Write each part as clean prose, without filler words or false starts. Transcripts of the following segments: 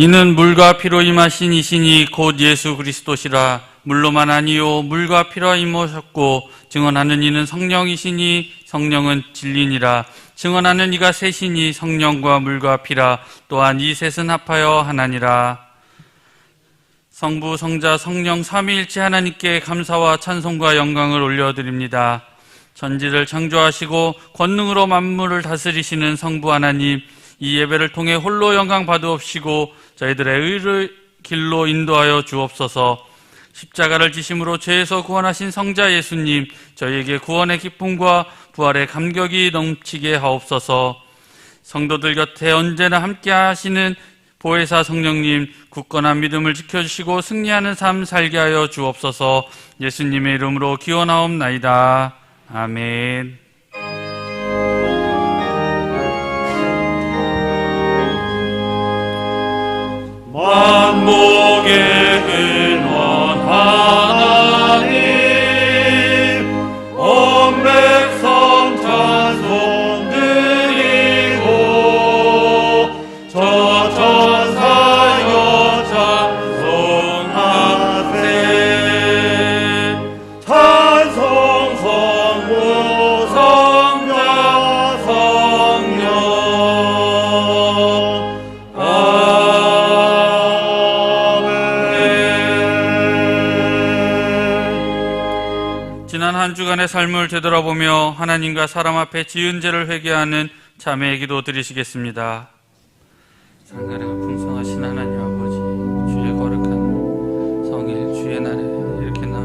이는 물과 피로 임하신 이신이 곧 예수 그리스도시라. 물로만 아니요 물과 피로 임하셨고 증언하는 이는 성령이시니 성령은 진리니라. 증언하는 이가 셋이니 성령과 물과 피라. 또한 이 셋은 합하여 하나니라. 성부, 성자, 성령 삼위일체 하나님께 감사와 찬송과 영광을 올려드립니다. 천지를 창조하시고 권능으로 만물을 다스리시는 성부 하나님, 이 예배를 통해 홀로 영광 받으옵시고 저희들의 의를 길로 인도하여 주옵소서. 십자가를 지심으로 죄에서 구원하신 성자 예수님, 저희에게 구원의 기쁨과 부활의 감격이 넘치게 하옵소서. 성도들 곁에 언제나 함께 하시는 보혜사 성령님, 굳건한 믿음을 지켜주시고 승리하는 삶 살게 하여 주옵소서. 예수님의 이름으로 기원하옵나이다. 아멘. 만복의 근원 하나님, 온 백성 찬송 드리고 저 천사여 찬송하세. 찬송 성부 성자 성령. 지난 한 주간의 삶을 되돌아보며 하나님과 사람 앞에 지은 죄를 회개하는 참회의 기도 드리시겠습니다. 상가래가 풍성하신 하나님 아버지, 주의 거룩한 성일 주의 날에 이렇게 나와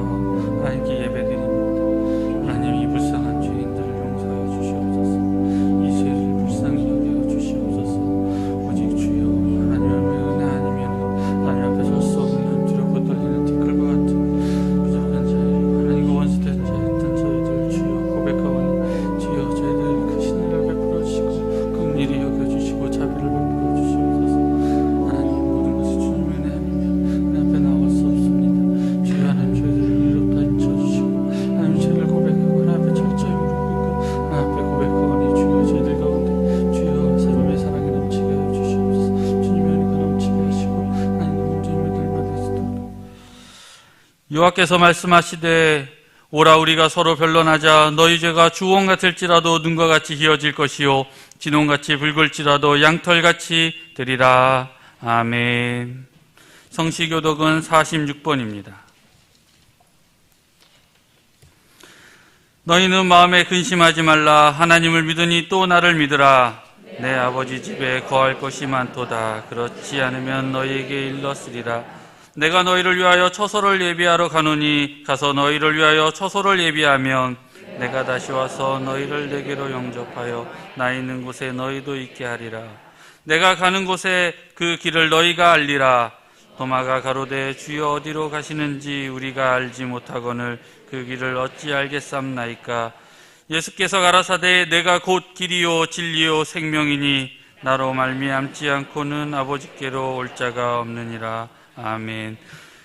하나님께 예배드립니다. 하나님, 이 불쌍한 죄인들을 용서하여 주시옵소서. 이 죄를 불쌍히 여겨 주시옵소서. 오직 주여, 하나님의 은혜 아니면 하나님 앞에 설 수 없는 두렵고 떨리는 티끌과 같은 부족한 자, 하나님과 원수된 자 했던 저희들 주여 고백하오니, 주여 저희들 크신 은혜를 베풀어 주시고 긍휼히 여겨 주시고 자비를 베풀어 주시옵소서. 하나님, 모든 것이 주님의 은혜 아니면 내 앞에 나올 수 없습니다. 주여, 하나님 저희들을 위롭다 인쳐주시고 하나님 죄를 고백하고 하나님 앞에 철저히 무릎 꿇고 하나님 앞에 고백하오니, 주여 저희들 가운데 주여 새로움의 사랑이 넘치게 하여 주시옵소서. 주님의 은혜가 넘치게 하시고 하나님 온전히 믿을만 되시도록. 여호와께서 말씀하시되 오라 우리가 서로 변론하자. 너희 죄가 주홍 같을지라도 눈과 같이 희어질 것이요 진홍같이 붉을지라도 양털같이 되리라. 아멘. 성시교독은 46번입니다. 너희는 마음에 근심하지 말라. 하나님을 믿으니 또 나를 믿으라. 내 아버지 집에 거할 것이 많도다. 그렇지 않으면 너희에게 일렀으리라. 내가 너희를 위하여 처소를 예비하러 가노니 가서 너희를 위하여 처소를 예비하면 내가 다시 와서 너희를 내게로 영접하여 나 있는 곳에 너희도 있게 하리라. 내가 가는 곳에 그 길을 너희가 알리라. 도마가 가로되 주여 어디로 가시는지 우리가 알지 못하거늘 그 길을 어찌 알겠삼나이까. 예수께서 가라사대 내가 곧 길이요 진리요 생명이니 나로 말미암지 않고는 아버지께로 올 자가 없느니라. 아멘.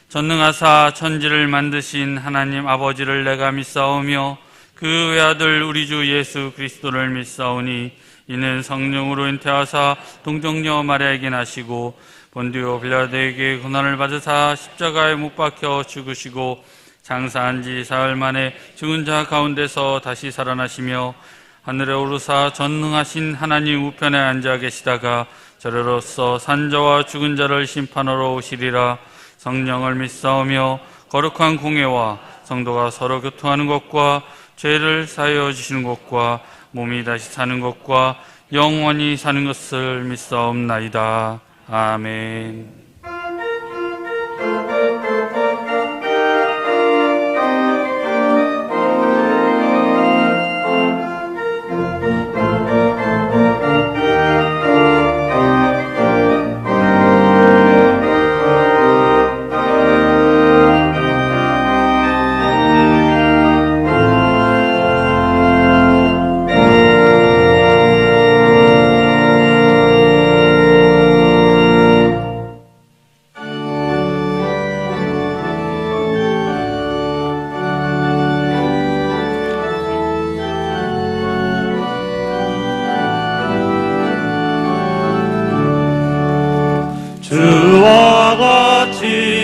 전능하사 천지를 만드신 하나님 아버지를 내가 믿사오며 그 외아들 우리 주 예수 그리스도를 믿사오니 이는 성령으로 잉태하사 동정녀 마리아에게 나시고 본디오 빌라도에게 고난을 받으사 십자가에 못 박혀 죽으시고 장사한 지 사흘 만에 죽은 자 가운데서 다시 살아나시며 하늘에 오르사 전능하신 하나님 우편에 앉아 계시다가 저리로서 산자와 죽은 자를 심판하러 오시리라. 성령을 믿사오며 거룩한 공예와 성도가 서로 교통하는 것과 죄를 사하여 주시는 것과 몸이 다시 사는 것과 영원히 사는 것을 믿사옵나이다. 아멘.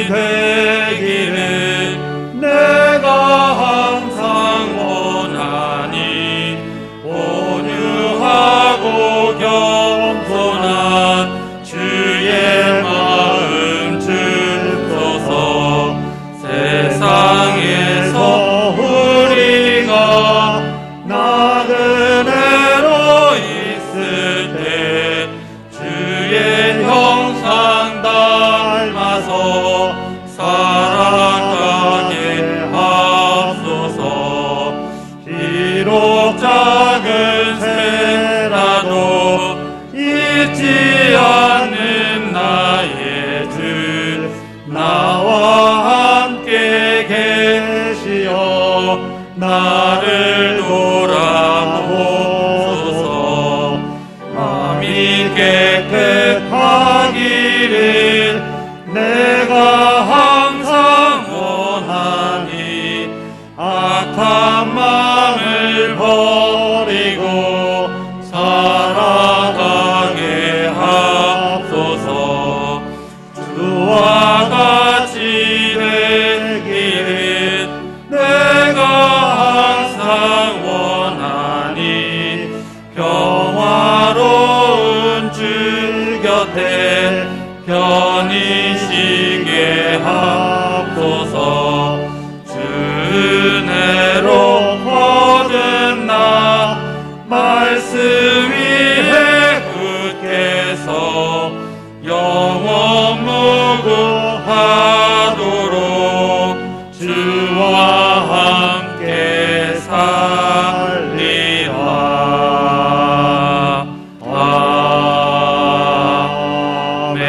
되기를 내가 항상 원하니 온유하고 겸손한 주의 마음 주소서. 세상에서 우리가 나그네로 있을 때 주의 형상 닮아서 살아가게 하소서. 비록 작은 새라도 잊지 않는 나의 주 나와 함께 계시어 나를 돌아보소서. 마음이 깨끗하기를 내가 항상 원하니 악한 마음을 버리고 살아가게 하소서. 주와 같이 되기를 내가 항상 원하니 평화로운 주 곁에 편히 쉬게 하소서. 주 은혜로 거듭나 말씀 위에 굳게서 영원 무궁하도록 주와 함께 살리라. 아멘.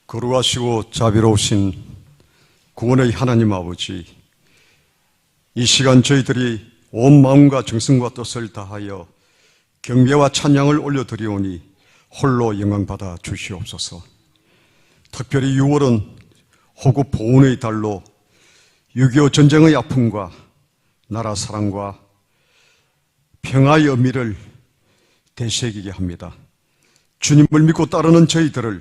거룩하시고 자비로우신 구원의 하나님 아버지, 이 시간 저희들이 온 마음과 정성과 뜻을 다하여 경배와 찬양을 올려드리오니 홀로 영광받아 주시옵소서. 특별히 6월은 호국 보훈의 달로 6.25 전쟁의 아픔과 나라 사랑과 평화의 의미를 되새기게 합니다. 주님을 믿고 따르는 저희들을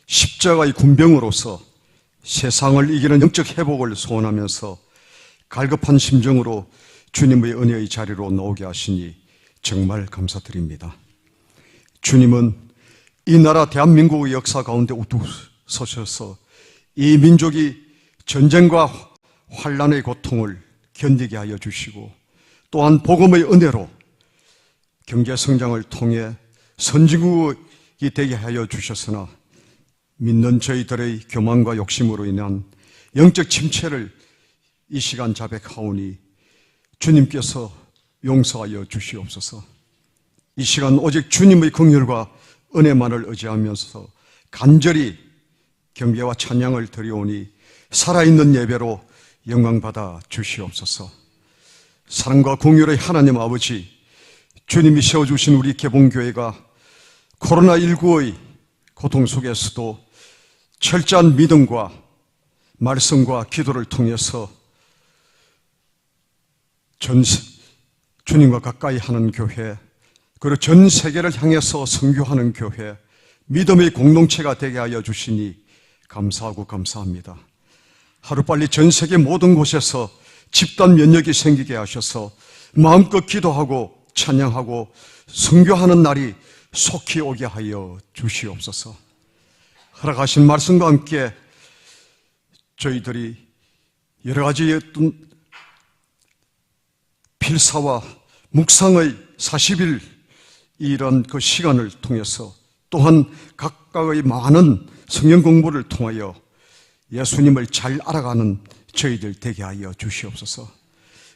십자가의 군병으로서 세상을 이기는 영적 회복을 소원하면서 갈급한 심정으로 주님의 은혜의 자리로 나오게 하시니 정말 감사드립니다. 주님은 이 나라 대한민국의 역사 가운데 우뚝 서셔서 이 민족이 전쟁과 환난의 고통을 견디게 하여 주시고, 또한 복음의 은혜로 경제 성장을 통해 선진국이 되게 하여 주셨으나 믿는 저희들의 교만과 욕심으로 인한 영적 침체를 이 시간 자백하오니 주님께서 용서하여 주시옵소서. 이 시간 오직 주님의 긍휼과 은혜만을 의지하면서 간절히 경배와 찬양을 드리오니 살아있는 예배로 영광받아 주시옵소서. 사랑과 공율의 하나님 아버지, 주님이 세워주신 우리 개봉교회가 코로나19의 고통 속에서도 철저한 믿음과 말씀과 기도를 통해서 주님과 가까이 하는 교회, 그리고 전 세계를 향해서 선교하는 교회, 믿음의 공동체가 되게 하여 주시니 감사하고 감사합니다. 하루빨리 전 세계 모든 곳에서 집단 면역이 생기게 하셔서 마음껏 기도하고 찬양하고 선교하는 날이 속히 오게 하여 주시옵소서. 허락하신 말씀과 함께 저희들이 여러 가지 어떤 필사와 묵상의 40일 이런 그 시간을 통해서, 또한 각각의 많은 성경 공부를 통하여 예수님을 잘 알아가는 저희들 되게 하여 주시옵소서.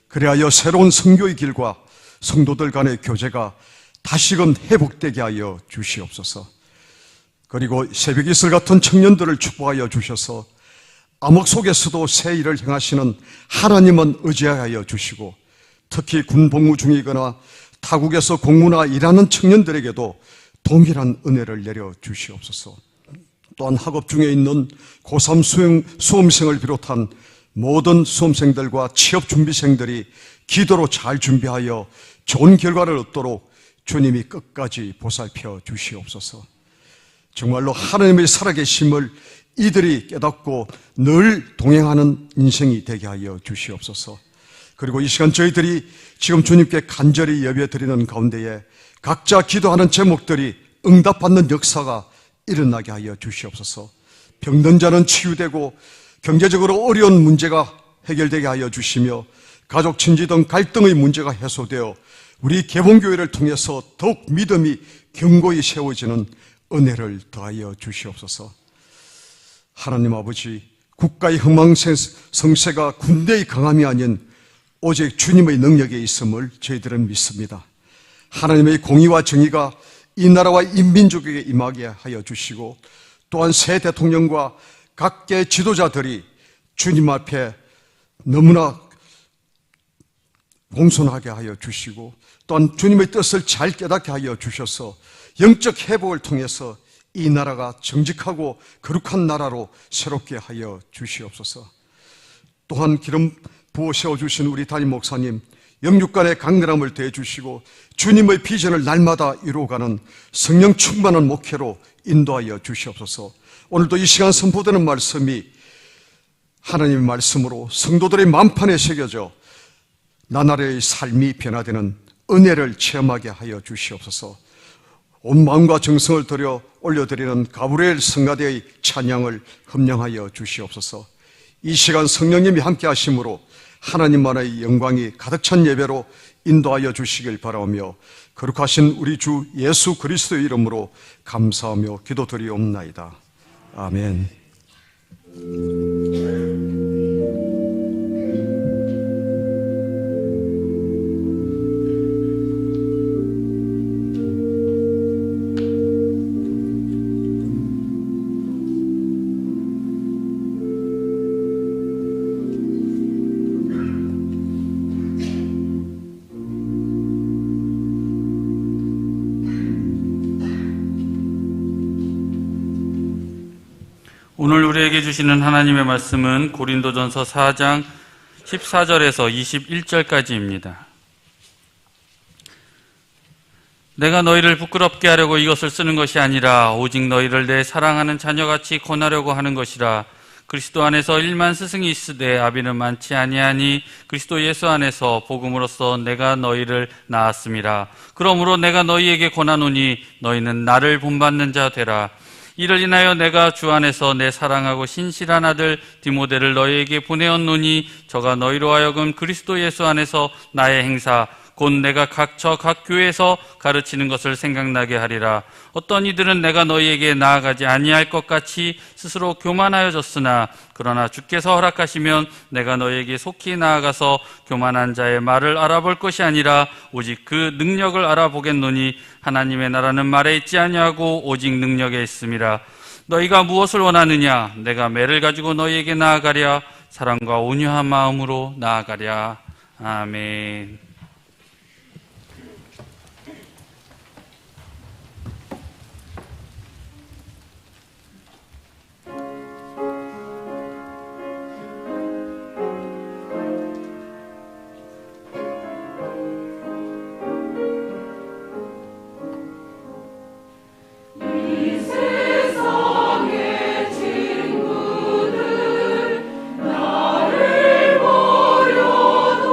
그리하여 새로운 선교의 길과 성도들 간의 교제가 다시금 회복되게 하여 주시옵소서. 그리고 새벽 이슬 같은 청년들을 축복하여 주셔서 암흑 속에서도 새 일을 행하시는 하나님은 의지하여 주시고, 특히 군 복무 중이거나 타국에서 공무나 일하는 청년들에게도 동일한 은혜를 내려 주시옵소서. 또한 학업 중에 있는 고3 수험생을 비롯한 모든 수험생들과 취업준비생들이 기도로 잘 준비하여 좋은 결과를 얻도록 주님이 끝까지 보살펴 주시옵소서. 정말로 하나님의 살아계심을 이들이 깨닫고 늘 동행하는 인생이 되게 하여 주시옵소서. 그리고 이 시간 저희들이 지금 주님께 간절히 예배드리는 가운데에 각자 기도하는 제목들이 응답받는 역사가 일어나게 하여 주시옵소서. 병든 자는 치유되고 경제적으로 어려운 문제가 해결되게 하여 주시며 가족 친지 등 갈등의 문제가 해소되어 우리 개봉교회를 통해서 더욱 믿음이 견고히 세워지는 은혜를 더하여 주시옵소서. 하나님 아버지, 국가의 흥망성쇠가 군대의 강함이 아닌 오직 주님의 능력에 있음을 저희들은 믿습니다. 하나님의 공의와 정의가 이 나라와 인민족에게 임하게 하여 주시고 또한 새 대통령과 각계 지도자들이 주님 앞에 너무나 공손하게 하여 주시고 또한 주님의 뜻을 잘 깨닫게 하여 주셔서 영적 회복을 통해서 이 나라가 정직하고 거룩한 나라로 새롭게 하여 주시옵소서. 또한 기름 부어 세워주신 우리 담임 목사님 영육간의 강렬함을 더해주시고 주님의 비전을 날마다 이루어가는 성령 충만한 목회로 인도하여 주시옵소서. 오늘도 이 시간 선포되는 말씀이 하나님의 말씀으로 성도들의 만판에 새겨져 나날의 삶이 변화되는 은혜를 체험하게 하여 주시옵소서. 온 마음과 정성을 들여 올려드리는 가브리엘 성가대의 찬양을 흠령하여 주시옵소서. 이 시간 성령님이 함께 하심으로 하나님만의 영광이 가득 찬 예배로 인도하여 주시길 바라오며 거룩하신 우리 주 예수 그리스도의 이름으로 감사하며 기도드리옵나이다. 아멘. 오늘 우리에게 주시는 하나님의 말씀은 고린도전서 4장 14절에서 21절까지입니다. 내가 너희를 부끄럽게 하려고 이것을 쓰는 것이 아니라 오직 너희를 내 사랑하는 자녀같이 권하려고 하는 것이라. 그리스도 안에서 1만 스승이 있으되 아비는 많지 아니하니 그리스도 예수 안에서 복음으로써 내가 너희를 낳았음이라. 그러므로 내가 너희에게 권하노니 너희는 나를 본받는 자 되라. 이를 인하여 내가 주 안에서 내 사랑하고 신실한 아들 디모데를 너희에게 보내었노니 저가 너희로 하여금 그리스도 예수 안에서 나의 행사 곧 내가 각 교회에서 가르치는 것을 생각나게 하리라. 어떤 이들은 내가 너희에게 나아가지 아니할 것 같이 스스로 교만하여졌으나 그러나 주께서 허락하시면 내가 너희에게 속히 나아가서 교만한 자의 말을 알아볼 것이 아니라 오직 그 능력을 알아보겠노니 하나님의 나라는 말에 있지 아니하고 오직 능력에 있음이라. 너희가 무엇을 원하느냐? 내가 매를 가지고 너희에게 나아가랴. 사랑과 온유한 마음으로 나아가랴. 아멘. 나를 버려도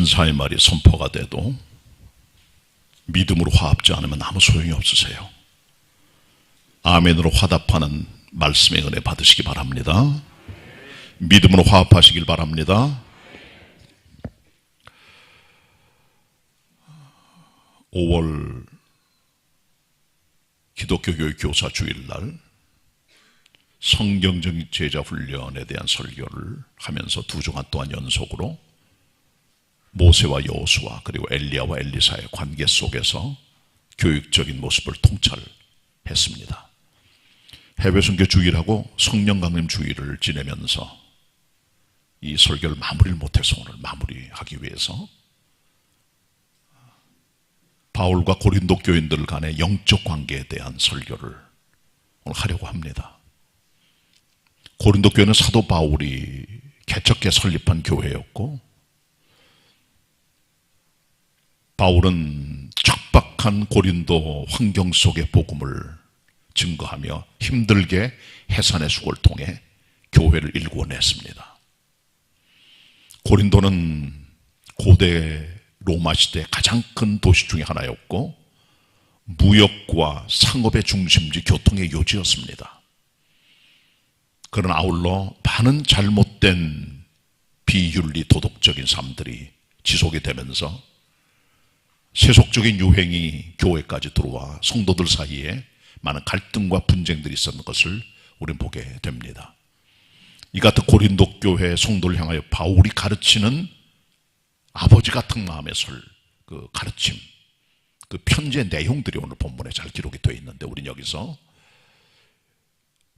천사의 말이 선포가 돼도 믿음으로 화합지 않으면 아무 소용이 없으세요. 아멘으로 화답하는 말씀의 은혜 받으시기 바랍니다. 믿음으로 화합하시길 바랍니다. 5월 기독교 교육 교사 주일날 성경적 제자 훈련에 대한 설교를 하면서 2주간 동안 연속으로 모세와 여호수아 그리고 엘리야와 엘리사의 관계 속에서 교육적인 모습을 통찰했습니다. 해외 선교 주일하고 성령 강림 주일을 지내면서 이 설교를 마무리를 못해서 오늘 마무리하기 위해서 바울과 고린도 교인들 간의 영적 관계에 대한 설교를 오늘 하려고 합니다. 고린도 교회는 사도 바울이 개척해 설립한 교회였고, 바울은 척박한 고린도 환경 속의 복음을 증거하며 힘들게 해산의 수고를 통해 교회를 일구어냈습니다. 고린도는 고대 로마 시대의 가장 큰 도시 중에 하나였고, 무역과 상업의 중심지, 교통의 요지였습니다. 그러나 아울러 많은 잘못된 비윤리 도덕적인 삶들이 지속이 되면서 세속적인 유행이 교회까지 들어와 성도들 사이에 많은 갈등과 분쟁들이 있었는 것을 우리는 보게 됩니다. 이 같은 고린도 교회 성도를 향하여 바울이 가르치는 아버지 같은 마음의 그 가르침, 그 편지의 내용들이 오늘 본문에 잘 기록이 되어 있는데, 우리는 여기서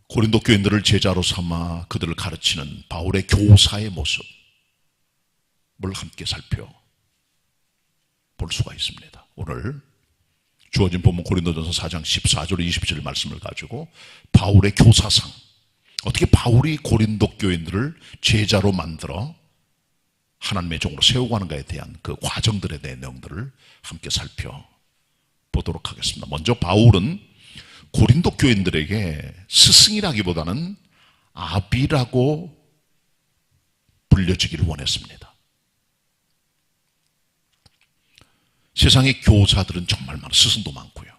고린도 교인들을 제자로 삼아 그들을 가르치는 바울의 교사의 모습을 함께 살펴볼 수가 있습니다. 오늘 주어진 본문 고린도전서 4장 14절 27절 말씀을 가지고 바울의 교사상, 어떻게 바울이 고린도 교인들을 제자로 만들어 하나님의 종으로 세우고 하는가에 대한 그 과정들에 대한 내용들을 함께 살펴보도록 하겠습니다. 먼저 바울은 고린도 교인들에게 스승이라기보다는 아비라고 불려지기를 원했습니다. 세상의 교사들은 정말 많아요. 스승도 많고요.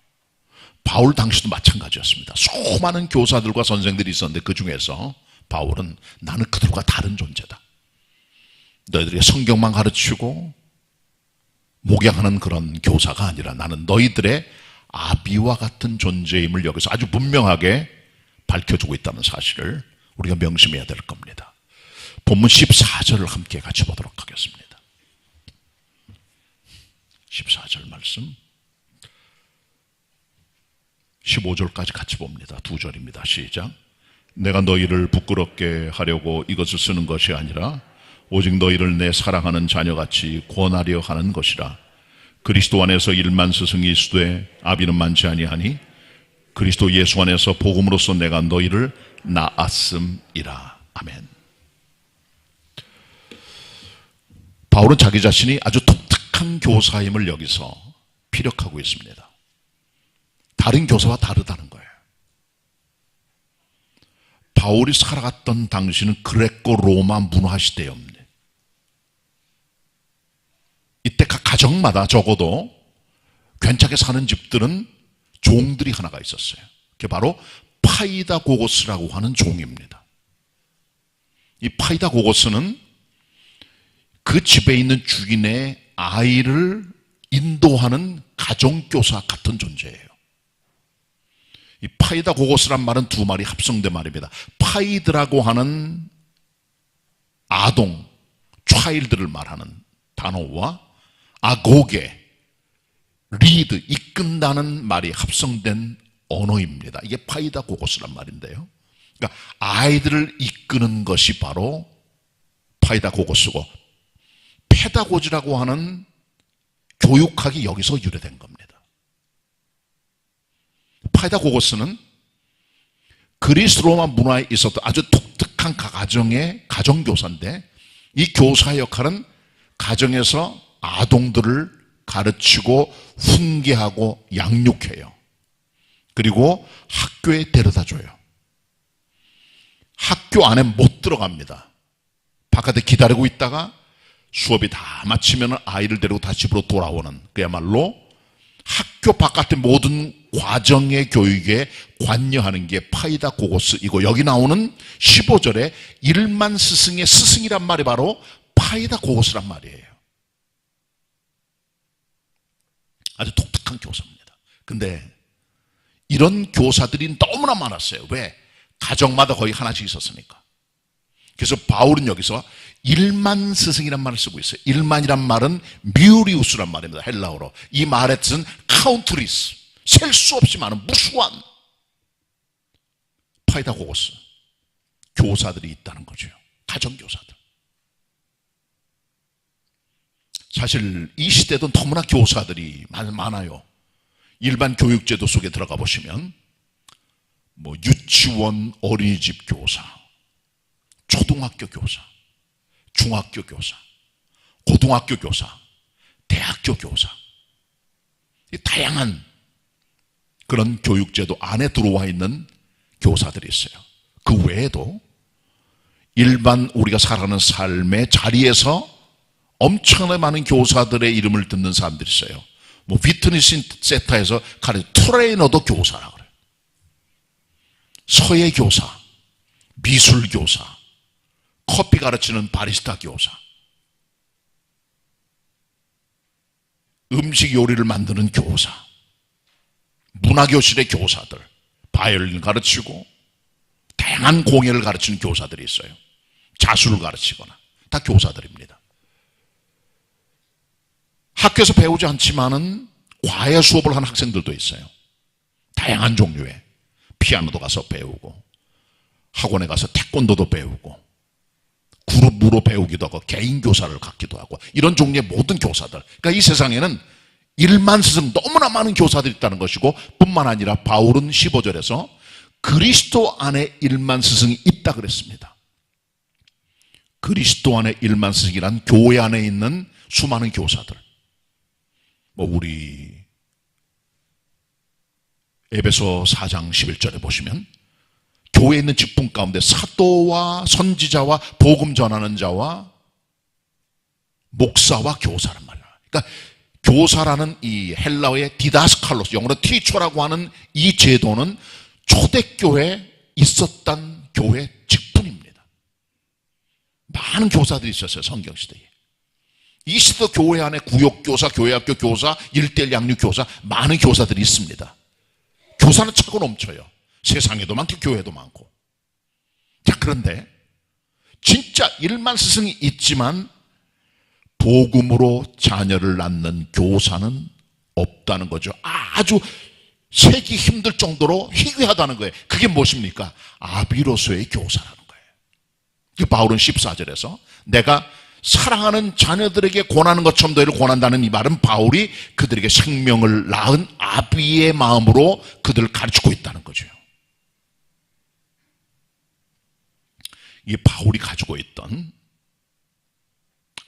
바울 당시도 마찬가지였습니다. 수많은 교사들과 선생들이 있었는데 그 중에서 바울은 나는 그들과 다른 존재다. 너희들에게 성경만 가르치고 목양하는 그런 교사가 아니라 나는 너희들의 아비와 같은 존재임을 여기서 아주 분명하게 밝혀주고 있다는 사실을 우리가 명심해야 될 겁니다. 본문 14절을 함께 같이 보도록 하겠습니다. 14절 말씀 15절까지 같이 봅니다. 2절입니다. 시작. 내가 너희를 부끄럽게 하려고 이것을 쓰는 것이 아니라 오직 너희를 내 사랑하는 자녀같이 권하려 하는 것이라. 그리스도 안에서 일만 스승이 있으되 아비는 많지 아니하니 그리스도 예수 안에서 복음으로써 내가 너희를 낳았음이라. 아멘. 바울은 자기 자신이 아주 독특한 교사임을 여기서 피력하고 있습니다. 다른 교사와 다르다는 거예요. 바울이 살아갔던 당시는 그레코 로마 문화 시대였습니다. 이때 각 가정마다 적어도 괜찮게 사는 집들은 종들이 하나가 있었어요. 그게 바로 파이다고고스라고 하는 종입니다. 이 파이다고고스는 그 집에 있는 주인의 아이를 인도하는 가정교사 같은 존재예요. 이 파이다고고스란 말은 두 말이 합성된 말입니다. 파이드라고 하는 아동, 차일드를 말하는 단어와 아고게, 리드, 이끈다는 말이 합성된 언어입니다. 이게 파이다고고스란 말인데요. 그러니까 아이들을 이끄는 것이 바로 파이다고고스고, 페다고지라고 하는 교육학이 여기서 유래된 겁니다. 파이다고고스는 그리스 로마 문화에 있었던 아주 독특한 가정의 가정교사인데, 이 교사의 역할은 가정에서 아동들을 가르치고 훈계하고 양육해요. 그리고 학교에 데려다줘요. 학교 안에 못 들어갑니다. 바깥에 기다리고 있다가 수업이 다 마치면 아이를 데리고 다시 집으로 돌아오는 그야말로 학교 바깥의 모든 과정의 교육에 관여하는 게 파이다 고고스이고, 여기 나오는 15절에 일만 스승의 스승이란 말이 바로 파이다 고고스란 말이에요. 아주 독특한 교사입니다. 근데 이런 교사들이 너무나 많았어요. 왜? 가정마다 거의 하나씩 있었으니까. 그래서 바울은 여기서 일만 스승이란 말을 쓰고 있어요. 일만이란 말은 뮤리우스란 말입니다. 헬라어로. 이 말의 뜻은 카운트리스, 셀 수 없이 많은 무수한 파이다고고스 교사들이 있다는 거죠. 가정교사들. 사실 이 시대도 너무나 교사들이 많아요. 일반 교육제도 속에 들어가 보시면 유치원, 어린이집 교사, 초등학교 교사, 중학교 교사, 고등학교 교사, 대학교 교사, 다양한 그런 교육제도 안에 들어와 있는 교사들이 있어요. 그 외에도 일반 우리가 살아가는 삶의 자리에서 엄청나게 많은 교사들의 이름을 듣는 사람들이 있어요. 피트니스 센터에서 트레이너도 교사라고 그래요. 서예 교사, 미술 교사, 커피 가르치는 바리스타 교사, 음식 요리를 만드는 교사, 문화교실의 교사들, 바이올린 가르치고 다양한 공예를 가르치는 교사들이 있어요. 자수를 가르치거나 다 교사들입니다. 학교에서 배우지 않지만은 과외 수업을 하는 학생들도 있어요. 다양한 종류의 피아노도 가서 배우고, 학원에 가서 태권도도 배우고, 그룹으로 배우기도 하고, 개인 교사를 갖기도 하고, 이런 종류의 모든 교사들. 그러니까 이 세상에는 일만 스승, 너무나 많은 교사들이 있다는 것이고, 뿐만 아니라 바울은 15절에서 그리스도 안에 일만 스승이 있다 그랬습니다. 그리스도 안에 일만 스승이란 교회 안에 있는 수많은 교사들. 우리 에베소 4장 11절에 보시면 교회에 있는 직분 가운데 사도와 선지자와 복음 전하는 자와 목사와 교사란 말이에요. 그러니까 교사라는 이 헬라어의 디다스칼로스, 영어로 티처라고 하는 이 제도는 초대교회에 있었던 교회 직분입니다. 많은 교사들이 있었어요. 성경시대에. 이 시대 교회 안에 구역교사, 교회학교 교사, 1:1 양육교사, 많은 교사들이 있습니다. 교사는 차고 넘쳐요. 세상에도 많고 교회도 많고. 자, 그런데 진짜 일만 스승이 있지만 복음으로 자녀를 낳는 교사는 없다는 거죠. 아주 세기 힘들 정도로 희귀하다는 거예요. 그게 무엇입니까? 아비로서의 교사라는 거예요. 바울은 14절에서 내가 사랑하는 자녀들에게 권하는 것처럼 너희를 권한다는 이 말은 바울이 그들에게 생명을 낳은 아비의 마음으로 그들을 가르치고 있다는 거죠. 이게 바울이 가지고 있던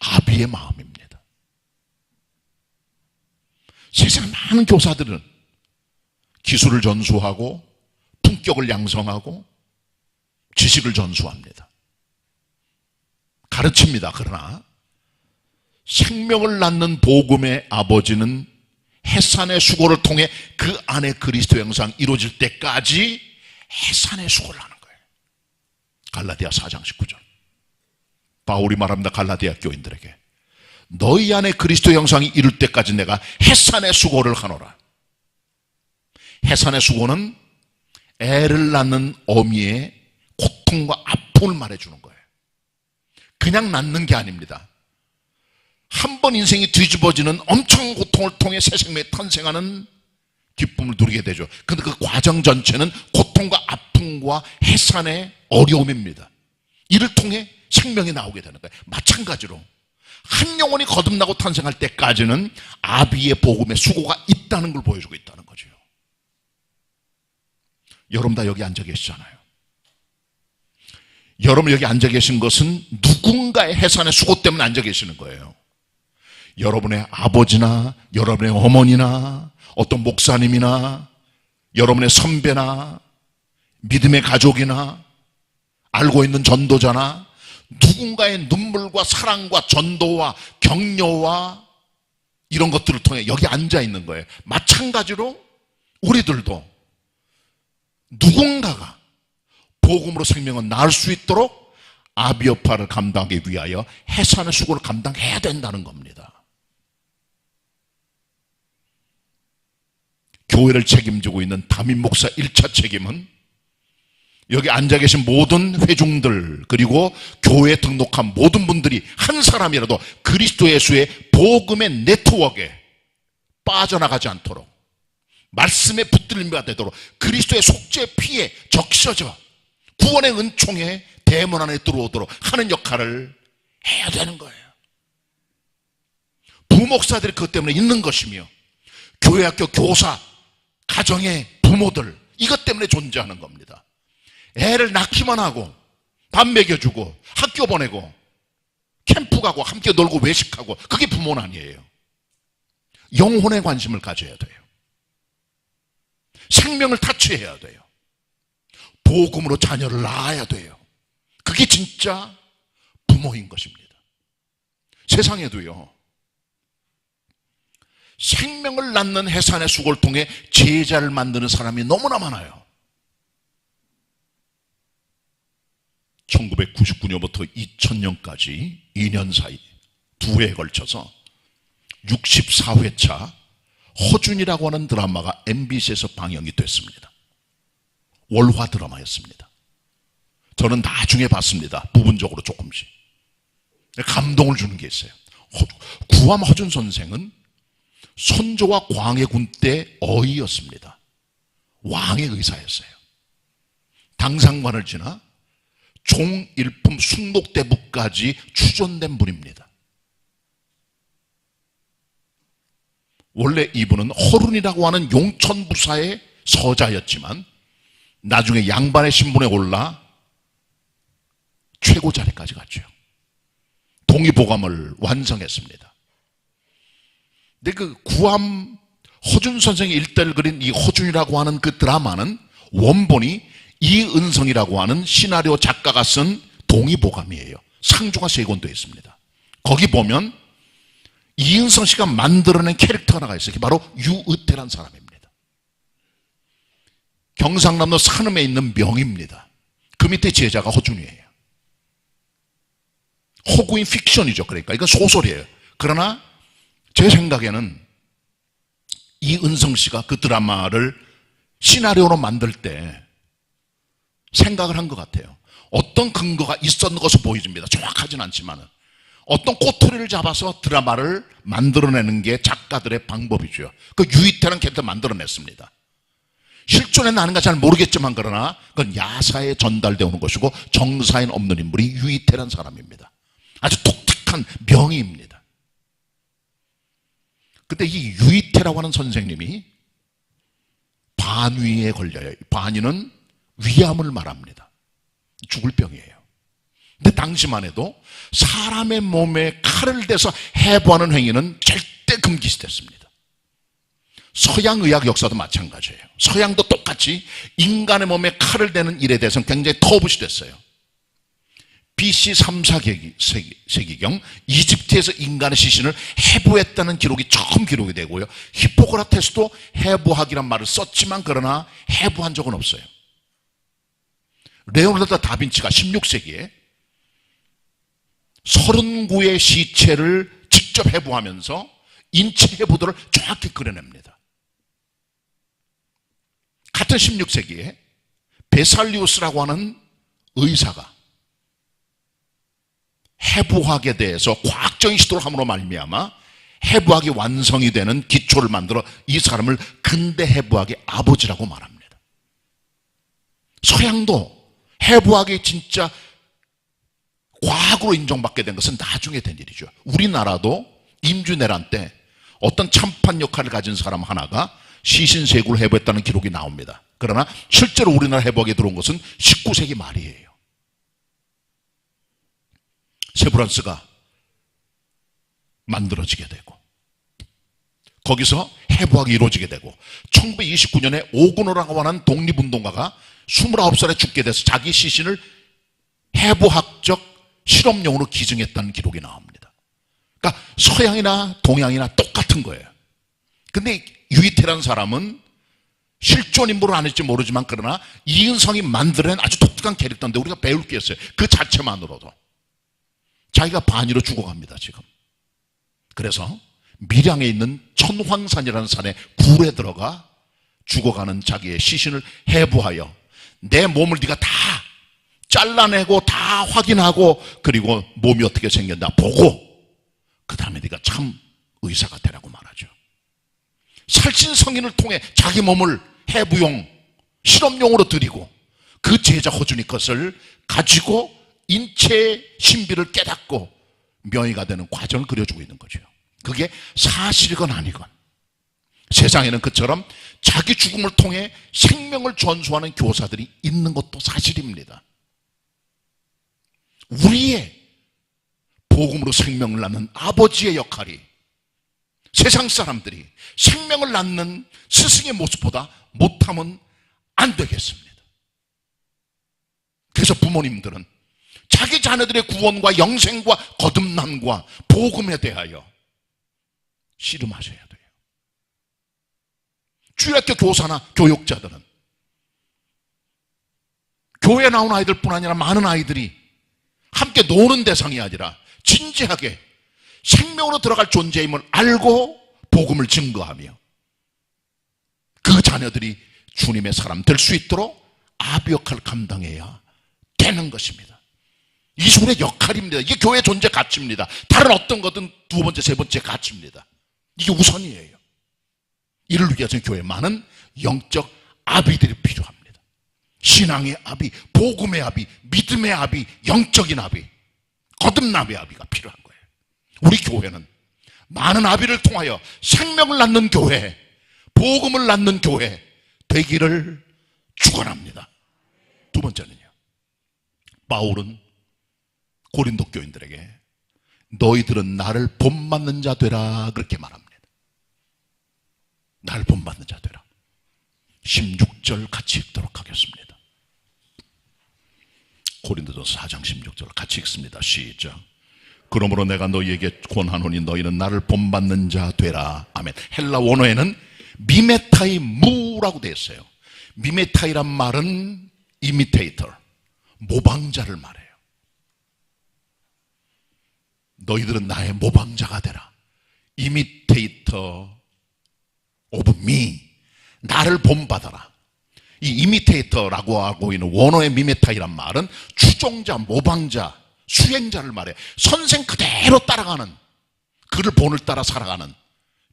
아비의 마음입니다. 세상 많은 교사들은 기술을 전수하고 품격을 양성하고 지식을 전수합니다. 가르칩니다. 그러나 생명을 낳는 복음의 아버지는 해산의 수고를 통해 그 안에 그리스도 형상이 이루어질 때까지 해산의 수고를 하는 거예요. 갈라디아 4장 19절. 바울이 말합니다. 갈라디아 교인들에게 너희 안에 그리스도 형상이 이룰 때까지 내가 해산의 수고를 하노라. 해산의 수고는 애를 낳는 어미의 고통과 아픔을 말해주는 거예요. 그냥 낳는 게 아닙니다. 한 번 인생이 뒤집어지는 엄청난 고통을 통해 새 생명에 탄생하는 기쁨을 누리게 되죠. 그런데 그 과정 전체는 고통과 아픔과 해산의 어려움입니다. 이를 통해 생명이 나오게 되는 거예요. 마찬가지로 한 영혼이 거듭나고 탄생할 때까지는 아비의 복음의 수고가 있다는 걸 보여주고 있다는 거죠. 여러분 다 여기 앉아 계시잖아요. 여러분 여기 앉아 계신 것은 누군가의 해산의 수고 때문에 앉아 계시는 거예요. 여러분의 아버지나 여러분의 어머니나 어떤 목사님이나 여러분의 선배나 믿음의 가족이나 알고 있는 전도자나 누군가의 눈물과 사랑과 전도와 격려와 이런 것들을 통해 여기 앉아 있는 거예요. 마찬가지로 우리들도 누군가가 복음으로 생명을 낳을 수 있도록 아비 여파를 감당하기 위하여 해산의 수고를 감당해야 된다는 겁니다. 교회를 책임지고 있는 담임 목사 1차 책임은 여기 앉아 계신 모든 회중들 그리고 교회에 등록한 모든 분들이 한 사람이라도 그리스도 예수의 복음의 네트워크에 빠져나가지 않도록 말씀에 붙들림이 되도록 그리스도의 속죄 피에 적셔져 구원의 은총에 대문 안에 들어오도록 하는 역할을 해야 되는 거예요. 부목사들이 그것 때문에 있는 것이며 교회학교 교사, 가정의 부모들 이것 때문에 존재하는 겁니다. 애를 낳기만 하고 밥 먹여주고 학교 보내고 캠프 가고 함께 놀고 외식하고 그게 부모는 아니에요. 영혼에 관심을 가져야 돼요. 생명을 타치해야 돼요. 복음으로 자녀를 낳아야 돼요. 그게 진짜 부모인 것입니다. 세상에도요, 생명을 낳는 해산의 수고를 통해 제자를 만드는 사람이 너무나 많아요. 1999년부터 2000년까지 2년 사이 2회에 걸쳐서 64회차 허준이라고 하는 드라마가 MBC에서 방영이 됐습니다. 월화 드라마였습니다. 저는 나중에 봤습니다. 부분적으로 조금씩. 감동을 주는 게 있어요. 구암 허준 선생은 선조와 광해군 때 어이였습니다. 왕의 의사였어요. 당상관을 지나 종일품 숭록대부까지 추존된 분입니다. 원래 이분은 허룬이라고 하는 용천부사의 서자였지만 나중에 양반의 신분에 올라 최고 자리까지 갔죠. 동의보감을 완성했습니다. 근데 그 구암 허준 선생이 일대를 그린 이 허준이라고 하는 그 드라마는 원본이 이은성이라고 하는 시나리오 작가가 쓴 동의보감이에요. 상주가 3권 되어 있습니다. 거기 보면 이은성 씨가 만들어낸 캐릭터가 하나가 있어요. 바로 유의태란 사람입니다. 경상남도 산음에 있는 명입니다. 그 밑에 제자가 허준이에요. 허구인 픽션이죠. 그러니까 이건 소설이에요. 그러나 제 생각에는 이은성 씨가 그 드라마를 시나리오로 만들 때 생각을 한 것 같아요. 어떤 근거가 있었는 것으로 보여집니다. 정확하진 않지만 어떤 꼬투리를 잡아서 드라마를 만들어내는 게 작가들의 방법이죠. 그 유이태라는 캐릭터를 만들어냈습니다. 실존에 나는가 잘 모르겠지만 그러나 그건 야사에 전달되어 오는 것이고 정사엔 없는 인물이 유이태라는 사람입니다. 아주 독특한 명의입니다. 근데 이 유이태라고 하는 선생님이 반위에 걸려요. 반위는 위암을 말합니다. 죽을 병이에요. 근데 당시만 해도 사람의 몸에 칼을 대서 해부하는 행위는 절대 금기시됐습니다. 서양의학 역사도 마찬가지예요. 서양도 똑같이 인간의 몸에 칼을 대는 일에 대해서는 굉장히 터부시됐어요. BC 3, 4세기경 이집트에서 인간의 시신을 해부했다는 기록이 처음 기록이 되고요. 히포크라테스도 해부학이란 말을 썼지만 그러나 해부한 적은 없어요. 레오나르도 다빈치가 16세기에 39의 시체를 직접 해부하면서 인체 해부도를 정확히 그려냅니다. 같은 16세기에 베살리우스라고 하는 의사가 해부학에 대해서 과학적인 시도를 함으로 말미암아 해부학이 완성이 되는 기초를 만들어 이 사람을 근대 해부학의 아버지라고 말합니다. 서양도 해부학이 진짜 과학으로 인정받게 된 것은 나중에 된 일이죠. 우리나라도 임주내란 때 어떤 참판 역할을 가진 사람 하나가 시신세구를 해부했다는 기록이 나옵니다. 그러나 실제로 우리나라 해부학에 들어온 것은 19세기 말이에요. 세브란스가 만들어지게 되고 거기서 해부학이 이루어지게 되고 1929년에 오그노라고 하는 독립운동가가 29살에 죽게 돼서 자기 시신을 해부학적 실험용으로 기증했다는 기록이 나옵니다. 그러니까 서양이나 동양이나 똑같은 거예요. 근데 유이태라는 사람은 실존 인물은 아닐지 모르지만 그러나 이은성이 만들어낸 아주 독특한 캐릭터인데 우리가 배울 게 있어요. 그 자체만으로도. 자기가 반이로 죽어갑니다, 지금. 그래서 밀양에 있는 천황산이라는 산에 굴에 들어가 죽어가는 자기의 시신을 해부하여 내 몸을 네가 다 잘라내고 다 확인하고 그리고 몸이 어떻게 생겼나 보고 그 다음에 네가 참 의사가 되라고 말하죠. 살신성인을 통해 자기 몸을 해부용 실험용으로 드리고 그 제자 호준이 것을 가지고 인체의 신비를 깨닫고 명의가 되는 과정을 그려주고 있는 거죠. 그게 사실이건 아니건 세상에는 그처럼 자기 죽음을 통해 생명을 전수하는 교사들이 있는 것도 사실입니다. 우리의 복음으로 생명을 낳는 아버지의 역할이 세상 사람들이 생명을 낳는 스승의 모습보다 못하면 안 되겠습니다. 그래서 부모님들은 자기 자녀들의 구원과 영생과 거듭남과 복음에 대하여 씨름하셔야 돼요. 주일학교 교사나 교육자들은 교회에 나온 아이들뿐 아니라 많은 아이들이 함께 노는 대상이 아니라 진지하게 생명으로 들어갈 존재임을 알고 복음을 증거하며 그 자녀들이 주님의 사람 될 수 있도록 아비 역할을 감당해야 되는 것입니다. 이게 우리의 역할입니다. 이게 교회의 존재 가치입니다. 다른 어떤 것은 두 번째, 세 번째 가치입니다. 이게 우선이에요. 이를 위해서 교회에 많은 영적 아비들이 필요합니다. 신앙의 아비, 복음의 아비, 믿음의 아비, 영적인 아비, 거듭남의 아비가 필요한 거예요. 우리 교회는 많은 아비를 통하여 생명을 낳는 교회, 복음을 낳는 교회 되기를 축원합니다. 두 번째는요, 바울은 고린도 교인들에게 너희들은 나를 본받는 자 되라 그렇게 말합니다. 나를 본받는 자 되라. 16절 같이 읽도록 하겠습니다. 고린도전서 4장 16절 같이 읽습니다. 시작. 그러므로 내가 너희에게 권하노니 너희는 나를 본받는 자 되라. 아멘. 헬라 원어에는 미메타이 무라고 되어 있어요. 미메타이란 말은 이미테이터, 모방자를 말해요. 너희들은 나의 모방자가 되라. 이미테이터 오브 미, 나를 본받아라. 이 이미테이터라고 하고 있는 원어의 미메타이란 말은 추종자, 모방자, 수행자를 말해. 선생 그대로 따라가는, 그를 본을 따라 살아가는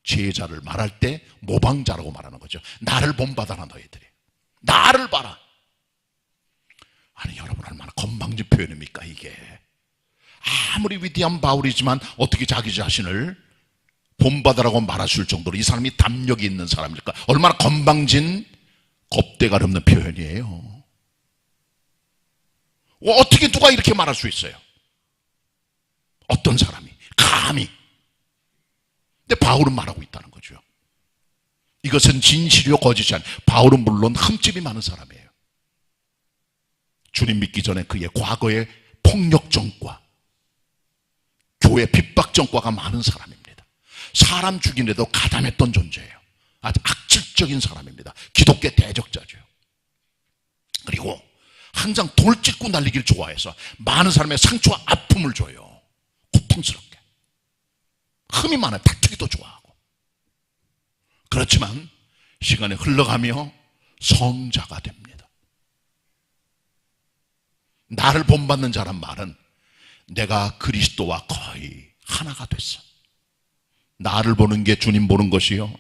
제자를 말할 때 모방자라고 말하는 거죠. 나를 본받아라 너희들이. 나를 봐라. 아니 여러분 얼마나 건방진 표현입니까 이게. 아무리 위대한 바울이지만 어떻게 자기 자신을 본받으라고 말하실 정도로 이 사람이 담력이 있는 사람일까? 얼마나 건방진 겁대가 없는 표현이에요. 어떻게 누가 이렇게 말할 수 있어요? 어떤 사람이 감히. 근데 바울은 말하고 있다는 거죠. 이것은 진실이요 거짓이 아니에요. 바울은 물론 흠집이 많은 사람이에요. 주님 믿기 전에 그의 과거의 폭력 전과, 교회 핍박 전과가 많은 사람입니다. 사람 죽이는데도 가담했던 존재예요. 아주 악질적인 사람입니다. 기독교 대적자죠. 그리고 항상 돌직구 날리기를 좋아해서 많은 사람의 상처와 아픔을 줘요. 고통스럽게. 흠이 많아요. 다투기도 좋아하고. 그렇지만 시간이 흘러가며 성자가 됩니다. 나를 본받는 자란 말은 내가 그리스도와 거의 하나가 됐어. 나를 보는 게 주님 보는 것이요,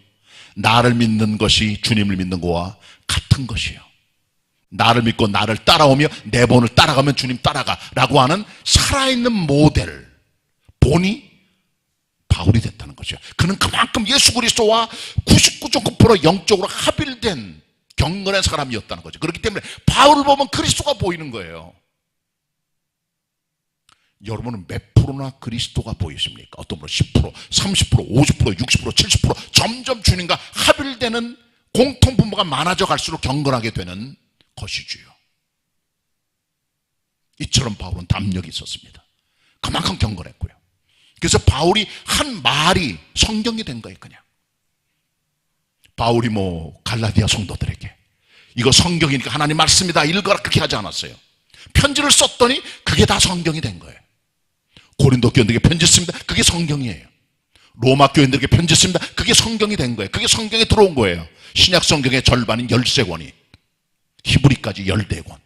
나를 믿는 것이 주님을 믿는 거와 같은 것이요, 나를 믿고 나를 따라오며 내 본을 따라가면 주님 따라가 라고 하는 살아있는 모델, 본이 바울이 됐다는 거죠. 그는 그만큼 예수 그리스도와 99.9% 영적으로 합일된 경건한 사람이었다는 거죠. 그렇기 때문에 바울을 보면 그리스도가 보이는 거예요. 여러분은 몇 프로나 그리스도가 보이십니까? 어떤 분은 10%, 30%, 50%, 60%, 70% 점점 주님과 합일되는 공통분모가 많아져 갈수록 경건하게 되는 것이지요. 이처럼 바울은 담력이 있었습니다. 그만큼 경건했고요. 그래서 바울이 한 말이 성경이 된 거예요. 그냥 바울이 갈라디아 성도들에게 이거 성경이니까 하나님 말씀이다 읽어라 그렇게 하지 않았어요. 편지를 썼더니 그게 다 성경이 된 거예요. 고린도 교인들에게 편지 씁니다. 그게 성경이에요. 로마 교인들에게 편지 씁니다. 그게 성경이 된 거예요. 그게 성경에 들어온 거예요. 신약 성경의 절반인 13권이 히브리까지 14권.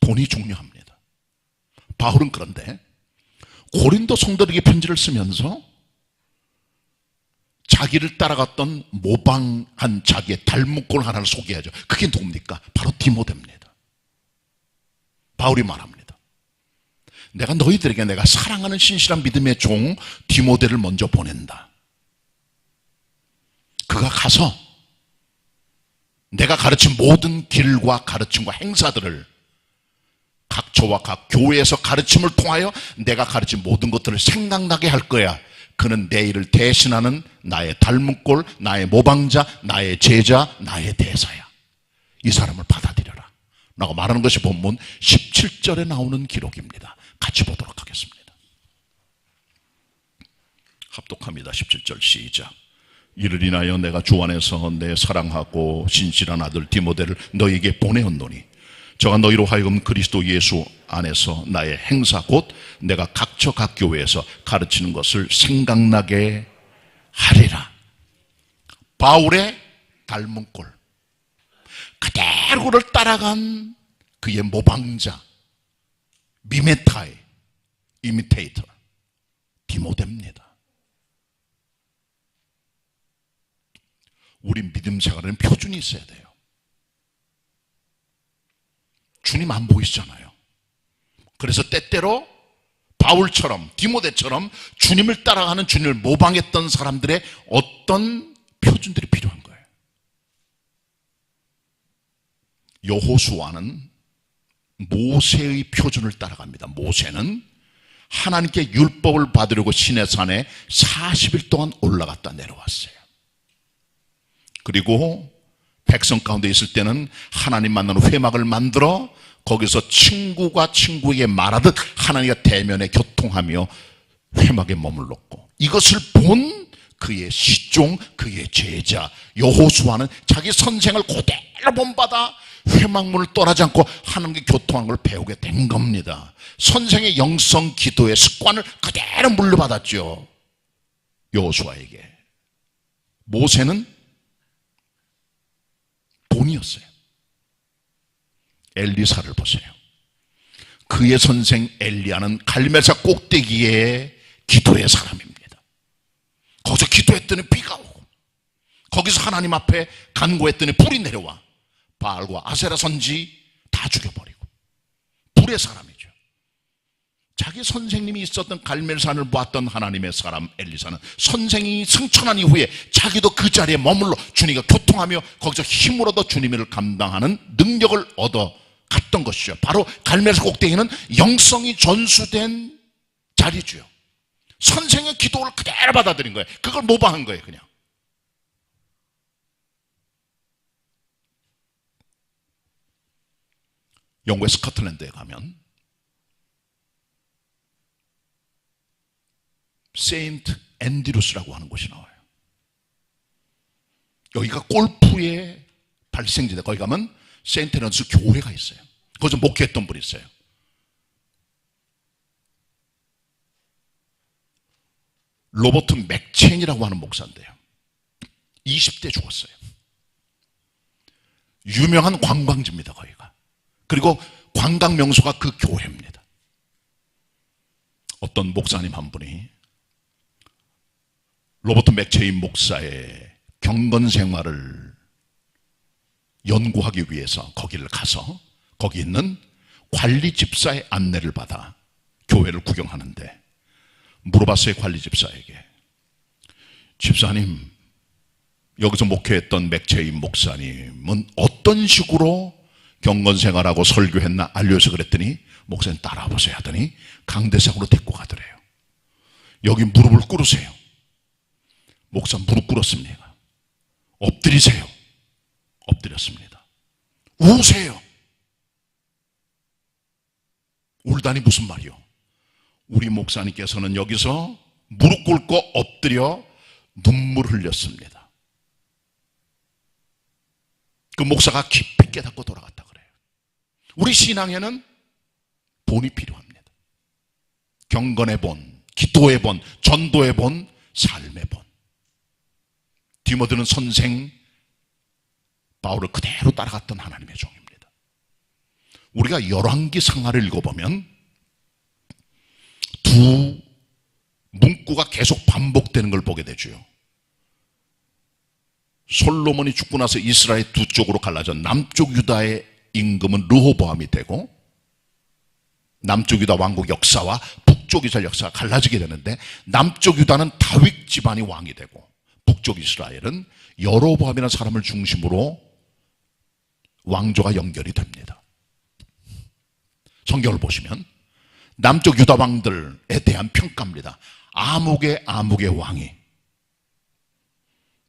돈이 중요합니다. 바울은 그런데 고린도 성도들에게 편지를 쓰면서 자기를 따라갔던 모방한 자기의 닮은꼴 하나를 소개하죠. 그게 누굽니까? 바로 디모데입니다. 바울이 말합니다. 내가 너희들에게 내가 사랑하는 신실한 믿음의 종 디모데를 먼저 보낸다. 그가 가서 내가 가르친 모든 길과 가르침과 행사들을 각처와 각 교회에서 가르침을 통하여 내가 가르친 모든 것들을 생각나게 할 거야. 그는 내 일을 대신하는 나의 닮은꼴, 나의 모방자, 나의 제자, 나의 대사야. 이 사람을 받아들여라 라고 말하는 것이 본문 17절에 나오는 기록입니다. 같이 보도록 하겠습니다. 합독합니다. 17절 시작. 이를 인하여 내가 주 안에서 내 사랑하고 신실한 아들 디모데를 너희에게 보내었노니 저가 너희로 하여금 그리스도 예수 안에서 나의 행사 곧 내가 각처 각 교회에서 가르치는 것을 생각나게 하리라. 바울의 닮은 꼴, 그대로를 따라간 그의 모방자, 미메타이, 이미테이터 디모데입니다. 우리 믿음 생활에는 표준이 있어야 돼요. 주님 안 보이시잖아요. 그래서 때때로 바울처럼 디모데처럼 주님을 따라가는 주님을 모방했던 사람들의 어떤 표준들이 필요한 거예요. 여호수아는 모세의 표준을 따라갑니다. 모세는 하나님께 율법을 받으려고 시내산에 40일 동안 올라갔다 내려왔어요. 그리고 백성 가운데 있을 때는 하나님 만나는 회막을 만들어 거기서 친구가 친구에게 말하듯 하나님과 대면에 교통하며 회막에 머물렀고, 이것을 본 그의 시종, 그의 제자 여호수아는 자기 선생을 그대로 본받아 회막문을 떠나지 않고 하나님께 교통하는 걸 배우게 된 겁니다. 선생의 영성 기도의 습관을 그대로 물려받았죠. 여호수아에게. 모세는 본이었어요. 엘리사를 보세요. 그의 선생 엘리야는 갈멜사 꼭대기에 기도의 사람입니다. 거기서 기도했더니 비가 오고, 거기서 하나님 앞에 간구했더니 불이 내려와 바알과 아세라 선지 다 죽여버리고, 불의 사람이죠. 자기 선생님이 있었던 갈멜산을 보았던 하나님의 사람 엘리사는 선생이 승천한 이후에 자기도 그 자리에 머물러 주님과 교통하며 거기서 힘을 얻어 주님의 일을 감당하는 능력을 얻어 갔던 것이죠. 바로 갈멜산 꼭대기는 영성이 전수된 자리죠. 선생의 기도를 그대로 받아들인 거예요. 그걸 모방한 거예요. 그냥 영국의 스코틀랜드에 가면 세인트 앤드루스라고 하는 곳이 나와요. 여기가 골프의 발생지대. 거기 가면 세인트 앤드루스 교회가 있어요. 거기서 목회했던 분이 있어요. 로버트 맥체인이라고 하는 목사인데요, 20대 죽었어요. 유명한 관광지입니다. 거기가. 그리고 관광 명소가 그 교회입니다. 어떤 목사님 한 분이 로버트 맥체인 목사의 경건 생활을 연구하기 위해서 거기를 가서 거기 있는 관리 집사의 안내를 받아 교회를 구경하는데 물어봤어요. 관리 집사에게, 집사님, 여기서 목회했던 맥체인 목사님은 어떤 식으로 경건 생활하고 설교했나 알려서 그랬더니 목사님 따라와 보세요 하더니 강대상으로 데리고 가더래요. 여기 무릎을 꿇으세요. 목사 무릎 꿇었습니다. 엎드리세요. 엎드렸습니다. 우세요. 울다니 무슨 말이요? 우리 목사님께서는 여기서 무릎 꿇고 엎드려 눈물 흘렸습니다. 그 목사가 깊이 깨닫고 돌아갔다 그래요. 우리 신앙에는 본이 필요합니다. 경건의 본, 기도의 본, 전도의 본, 삶의 본. 디모데는 선생 바울을 그대로 따라갔던 하나님의 종입니다. 우리가 열왕기 상하를 읽어보면 두 문구가 계속 반복되는 걸 보게 되죠. 솔로몬이 죽고 나서 이스라엘 두 쪽으로 갈라져 남쪽 유다의 임금은 르호보암이 되고 남쪽 유다 왕국 역사와 북쪽 이스라엘 역사가 갈라지게 되는데 남쪽 유다는 다윗 집안이 왕이 되고 북쪽 이스라엘은 여로보암이라는 사람을 중심으로 왕조가 연결이 됩니다. 성경을 보시면 남쪽 유다 왕들에 대한 평가입니다. 아묵의 왕이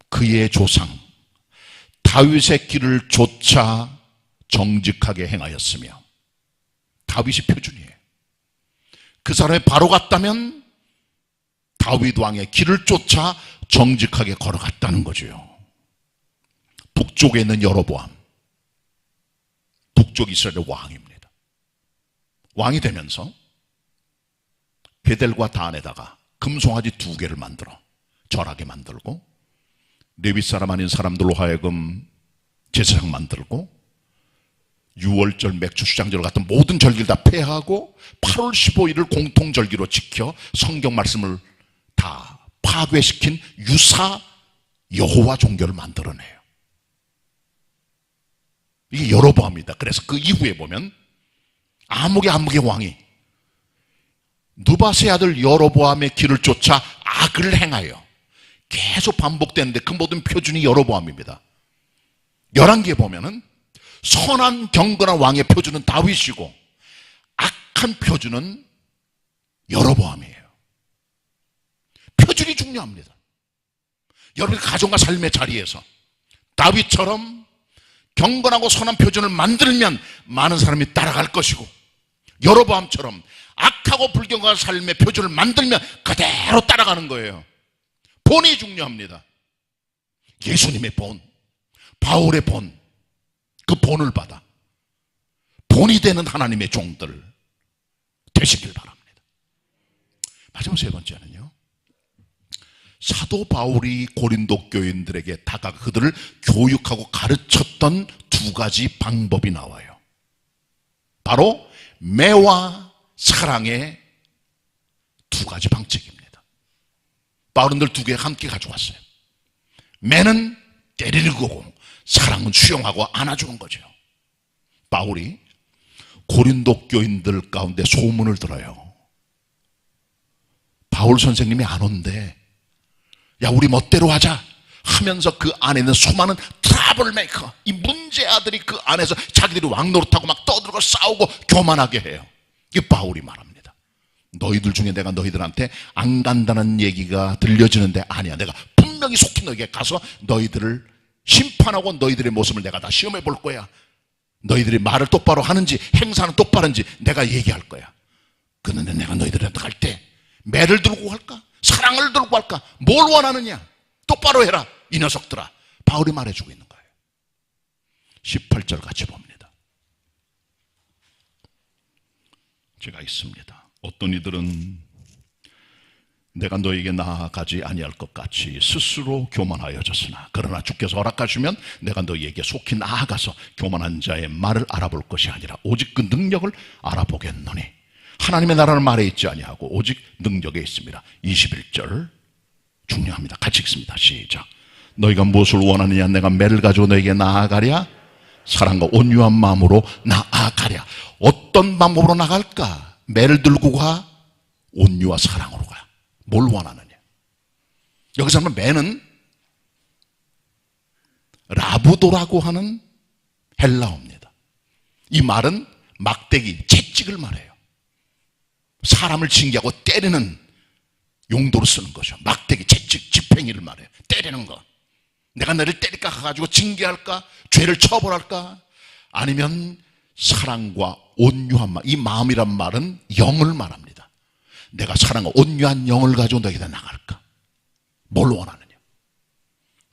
그의 조상 다윗의 길을 쫓아 정직하게 행하였으며, 다윗이 표준이에요. 그 사람이 바로 갔다면 다윗 왕의 길을 쫓아 정직하게 걸어갔다는 거죠. 북쪽에 있는 여로보암, 북쪽 이스라엘의 왕입니다. 왕이 되면서 베델과 단에다가 금송아지 2개를 만들어 절하게 만들고, 레위 사람 아닌 사람들로 하여금 제사장 만들고, 6월절 맥주수장절 같은 모든 절기를 다 폐하고 8월 15일을 공통절기로 지켜 성경 말씀을 다 파괴시킨 유사 여호와 종교를 만들어내요. 이게 여로보암입니다. 그래서 그 이후에 보면 아묵의 왕이 느바세 아들 여로보암의 길을 쫓아 악을 행하여, 계속 반복되는데 그 모든 표준이 여로보암입니다. 열왕기에 보면은 선한 경건한 왕의 표준은 다윗이고 악한 표준은 여로보암이에요. 표준이 중요합니다. 여러분의 가정과 삶의 자리에서 다윗처럼 경건하고 선한 표준을 만들면 많은 사람이 따라갈 것이고, 여로보암처럼 악하고 불경건한 삶의 표준을 만들면 그대로 따라가는 거예요. 본이 중요합니다. 예수님의 본, 바울의 본, 그 본을 받아 본이 되는 하나님의 종들 되시길 바랍니다. 마지막 3번째는요, 사도 바울이 고린도 교인들에게 다가가 그들을 교육하고 가르쳤던 2가지 방법이 나와요. 바로 매와 사랑의 2가지 방책입니다. 바울은 늘 2개 함께 가져왔어요. 매는 때리는 거고 사랑은 수용하고 안아주는 거죠. 바울이 고린도 교인들 가운데 소문을 들어요. 바울 선생님이 안 온대. 야, 우리 멋대로 하자 하면서 그 안에 있는 수많은 트러블 메이커, 이 문제 아들이 그 안에서 자기들이 왕노릇하고 막 떠들고 싸우고 교만하게 해요. 이게 바울이 말합니다. 너희들 중에 내가 너희들한테 안 간다는 얘기가 들려지는데 아니야, 내가 분명히 속히 너희에게 가서 너희들을 심판하고 너희들의 모습을 내가 다 시험해 볼 거야. 너희들이 말을 똑바로 하는지 행사는 똑바로 하는지 내가 얘기할 거야. 그런데 내가 너희들한테 갈 때 매를 들고 갈까? 사랑을 들고 갈까? 뭘 원하느냐? 똑바로 해라, 이 녀석들아. 바울이 말해주고 있는 거예요. 18절 같이 봅니다. 제가 있습니다. 어떤 이들은 내가 너에게 나아가지 아니할 것 같이 스스로 교만하여졌으나, 그러나 주께서 허락하시면 내가 너에게 속히 나아가서 교만한 자의 말을 알아볼 것이 아니라 오직 그 능력을 알아보겠노니, 하나님의 나라는 말에 있지 아니하고 오직 능력에 있습니다. 21절 중요합니다. 같이 읽습니다. 시작. 너희가 무엇을 원하느냐? 내가 매를 가지고 너에게 나아가랴? 사랑과 온유한 마음으로 나아가랴. 어떤 방법으로 나갈까? 매를 들고 가? 온유와 사랑으로 가. 뭘 원하느냐? 여기서 하면 매는 라부도라고 하는 헬라어입니다. 이 말은 막대기, 채찍을 말해요. 사람을 징계하고 때리는 용도로 쓰는 거죠. 막대기, 채찍, 지팽이를 말해요. 때리는 거. 내가 너를 때릴까 가지고 징계할까? 죄를 처벌할까? 아니면 사랑과 온유한 마음, 이 마음이란 말은 영을 말합니다. 내가 사랑과 온유한 영을 가지고 너에게 나갈까? 뭘 원하느냐?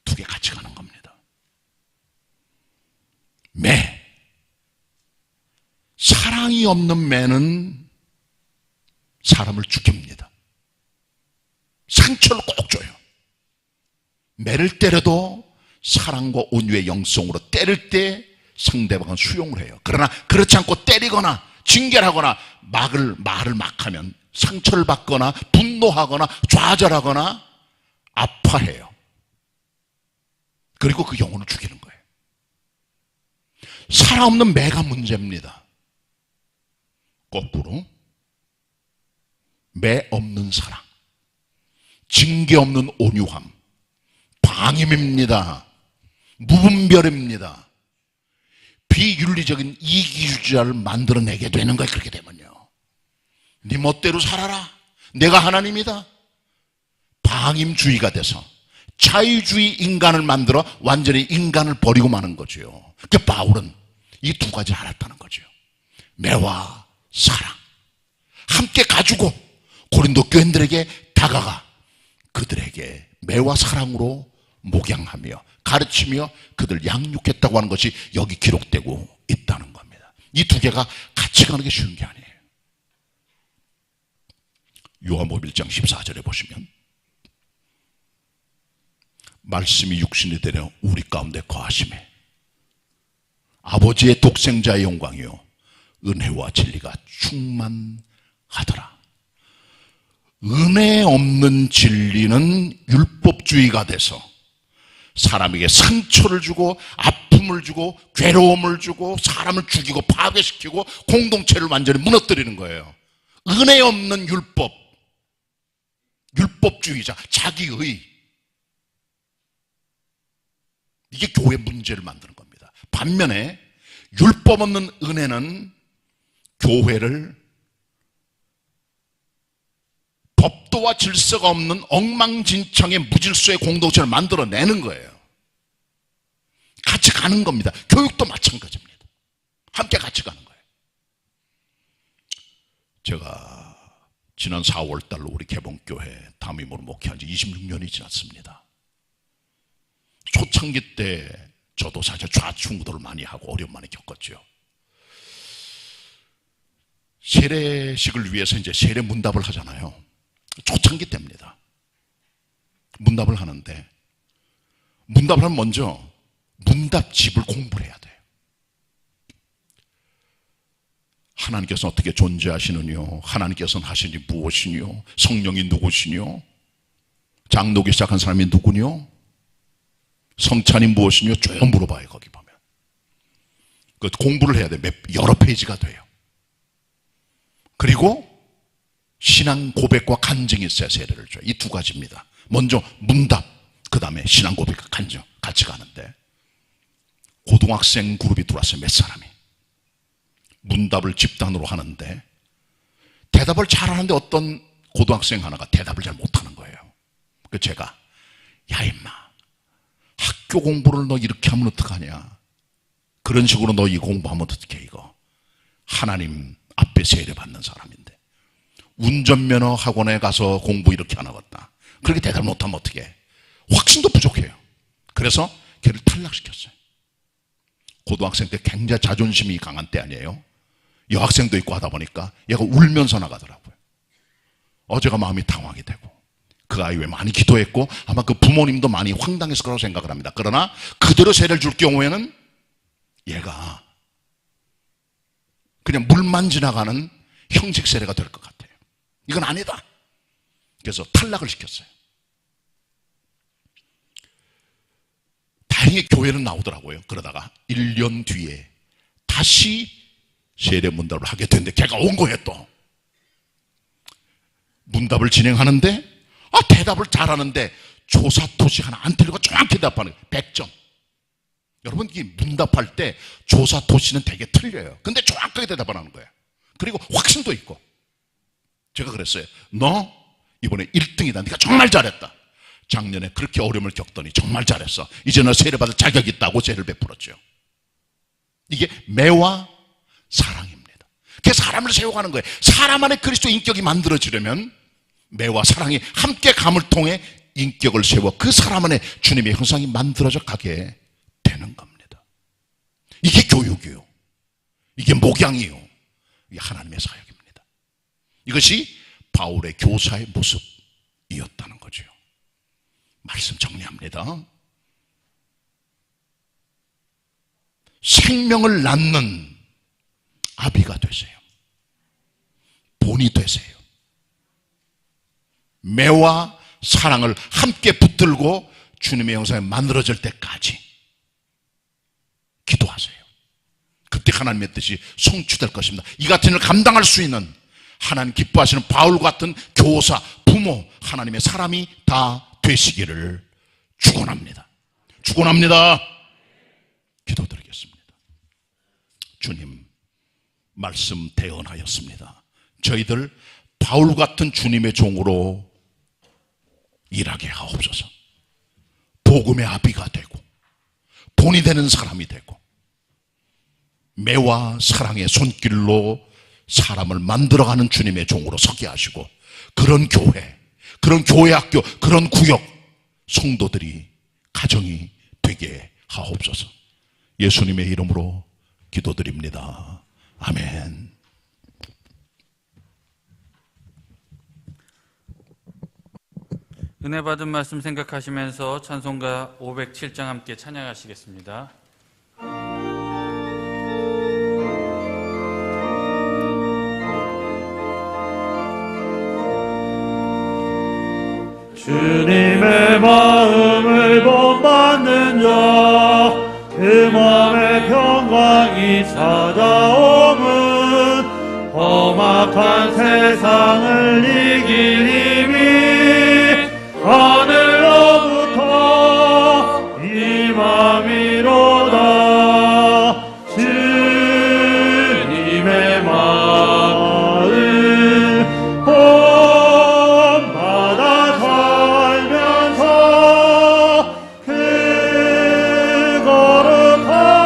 두 개 같이 가는 겁니다. 매. 사랑이 없는 매는 사람을 죽입니다. 상처를 꼭 줘요. 매를 때려도 사랑과 온유의 영성으로 때릴 때 상대방은 수용을 해요. 그러나 그렇지 않고 때리거나 징계하거나 말을 막 하면 상처를 받거나 분노하거나 좌절하거나 아파해요. 그리고 그 영혼을 죽이는 거예요. 사랑 없는 매가 문제입니다. 거꾸로 매 없는 사랑, 징계 없는 온유함, 방임입니다. 무분별입니다. 비윤리적인 이기주의자를 만들어내게 되는 거예요. 그렇게 되면요, 네 멋대로 살아라, 내가 하나님이다, 방임주의가 돼서 자유주의 인간을 만들어 완전히 인간을 버리고 마는 거죠. 그 바울은 이 두 가지를 알았다는 거죠. 매와 사랑 함께 가지고 고린도 교인들에게 다가가 그들에게 매와 사랑으로 목양하며 가르치며 그들 양육했다고 하는 것이 여기 기록되고 있다는 겁니다. 이 두 개가 같이 가는 게 쉬운 게 아니에요. 요한복음 1장 14절에 보시면 말씀이 육신이 되려 우리 가운데 거하심에 아버지의 독생자의 영광이요 은혜와 진리가 충만하더라. 은혜 없는 진리는 율법주의가 돼서 사람에게 상처를 주고 아픔을 주고 괴로움을 주고 사람을 죽이고 파괴시키고 공동체를 완전히 무너뜨리는 거예요. 은혜 없는 율법주의자, 자기의, 이게 교회 문제를 만드는 겁니다. 반면에 율법 없는 은혜는 교회를 법도와 질서가 없는 엉망진창의 무질서의 공동체를 만들어내는 거예요. 같이 가는 겁니다. 교육도 마찬가지입니다. 함께 같이 가는 거예요. 제가 지난 4월 달로 우리 개봉교회 담임으로 목회한 지 26년이 지났습니다. 초창기 때 저도 사실 좌충우돌을 많이 하고 어려움 많이 겪었죠. 세례식을 위해서 이제 세례 문답을 하잖아요. 초창기 때입니다. 문답을 하는데 문답을 하면 먼저 문답집을 공부를 해야 돼요. 하나님께서는 어떻게 존재하시느뇨, 하나님께서는 하시니 무엇이뇨, 성령이 누구시뇨, 장로교 시작한 사람이 누구뇨, 성찬이 무엇이뇨, 쭉 물어봐요. 거기 보면 그 공부를 해야 돼요. 여러 페이지가 돼요. 그리고 신앙 고백과 간증이 있어야 세례를 줘요. 이 두 가지입니다. 먼저 문답, 그 다음에 신앙 고백과 간증 같이 가는데 고등학생 그룹이 들어왔어요. 몇 사람이 문답을 집단으로 하는데 대답을 잘하는데 어떤 고등학생 하나가 대답을 잘 못하는 거예요. 그 제가 야 임마, 학교 공부를 너 이렇게 하면 어떡하냐, 그런 식으로 너 이 공부하면 어떡해, 이거 하나님 앞에 세례 받는 사람인데 운전면허 학원에 가서 공부 이렇게 안 하겠다, 그렇게 대답을 못하면 어떡해, 확신도 부족해요. 그래서 걔를 탈락시켰어요. 고등학생 때 굉장히 자존심이 강한 때 아니에요. 여학생도 있고 하다 보니까 얘가 울면서 나가더라고요. 제가 마음이 당황이 되고, 그 아이 왜 많이 기도했고 아마 그 부모님도 많이 황당했을 거라고 생각을 합니다. 그러나 그대로 세례를 줄 경우에는 얘가 그냥 물만 지나가는 형식 세례가 될 것 같아요. 이건 아니다. 그래서 탈락을 시켰어요. 다행히 교회는 나오더라고요. 그러다가 1년 뒤에 다시 세례 문답을 하게 됐는데 걔가 온 거예요. 또 문답을 진행하는데 대답을 잘하는데 조사토시 하나 안 틀리고 정확히 대답하는 거예요. 100점. 여러분, 이 문답할 때 조사토시는 되게 틀려요. 근데 정확하게 대답을 하는 거예요. 그리고 확신도 있고. 제가 그랬어요. 너 이번에 1등이다. 네가 정말 잘했다. 작년에 그렇게 어려움을 겪더니 정말 잘했어. 이제 너 세례받을 자격이 있다고 세례를 베풀었죠. 이게 매와 사랑입니다. 그게 사람을 세워가는 거예요. 사람 안에 그리스도 인격이 만들어지려면 매와 사랑이 함께 감을 통해 인격을 세워 그 사람 안에 주님의 형상이 만들어져 가게 되는 겁니다. 이게 교육이요. 이게 목양이요. 이게 하나님의 사역입니다. 이것이 바울의 교사의 모습이었다는 거죠. 말씀 정리합니다. 생명을 낳는 아비가 되세요. 본이 되세요. 매와 사랑을 함께 붙들고 주님의 형상에 만들어질 때까지 기도하세요. 그때 하나님의 뜻이 성취될 것입니다. 이 같은 일을 감당할 수 있는 하나님 기뻐하시는 바울 같은 교사, 부모, 하나님의 사람이 다 되시기를 축원합니다. 축원합니다. 기도드리겠습니다. 주님, 말씀 대언하였습니다. 저희들 바울 같은 주님의 종으로 일하게 하옵소서. 복음의 아비가 되고 본이 되는 사람이 되고 매와 사랑의 손길로 사람을 만들어가는 주님의 종으로 서게 하시고 그런 교회 학교, 그런 구역 성도들이 가정이 되게 하옵소서. 예수님의 이름으로 기도드립니다. 아멘. 은혜 받은 말씀 생각하시면서 찬송가 507장 함께 찬양하시겠습니다. 주님의 마음을 본받는 자 그 마음의 평강이 찾아옴은 험악한 세상을 이길 힘이 하늘로부터 임함이로다. 주님의 마음 본받아 살면서 그 거룩하신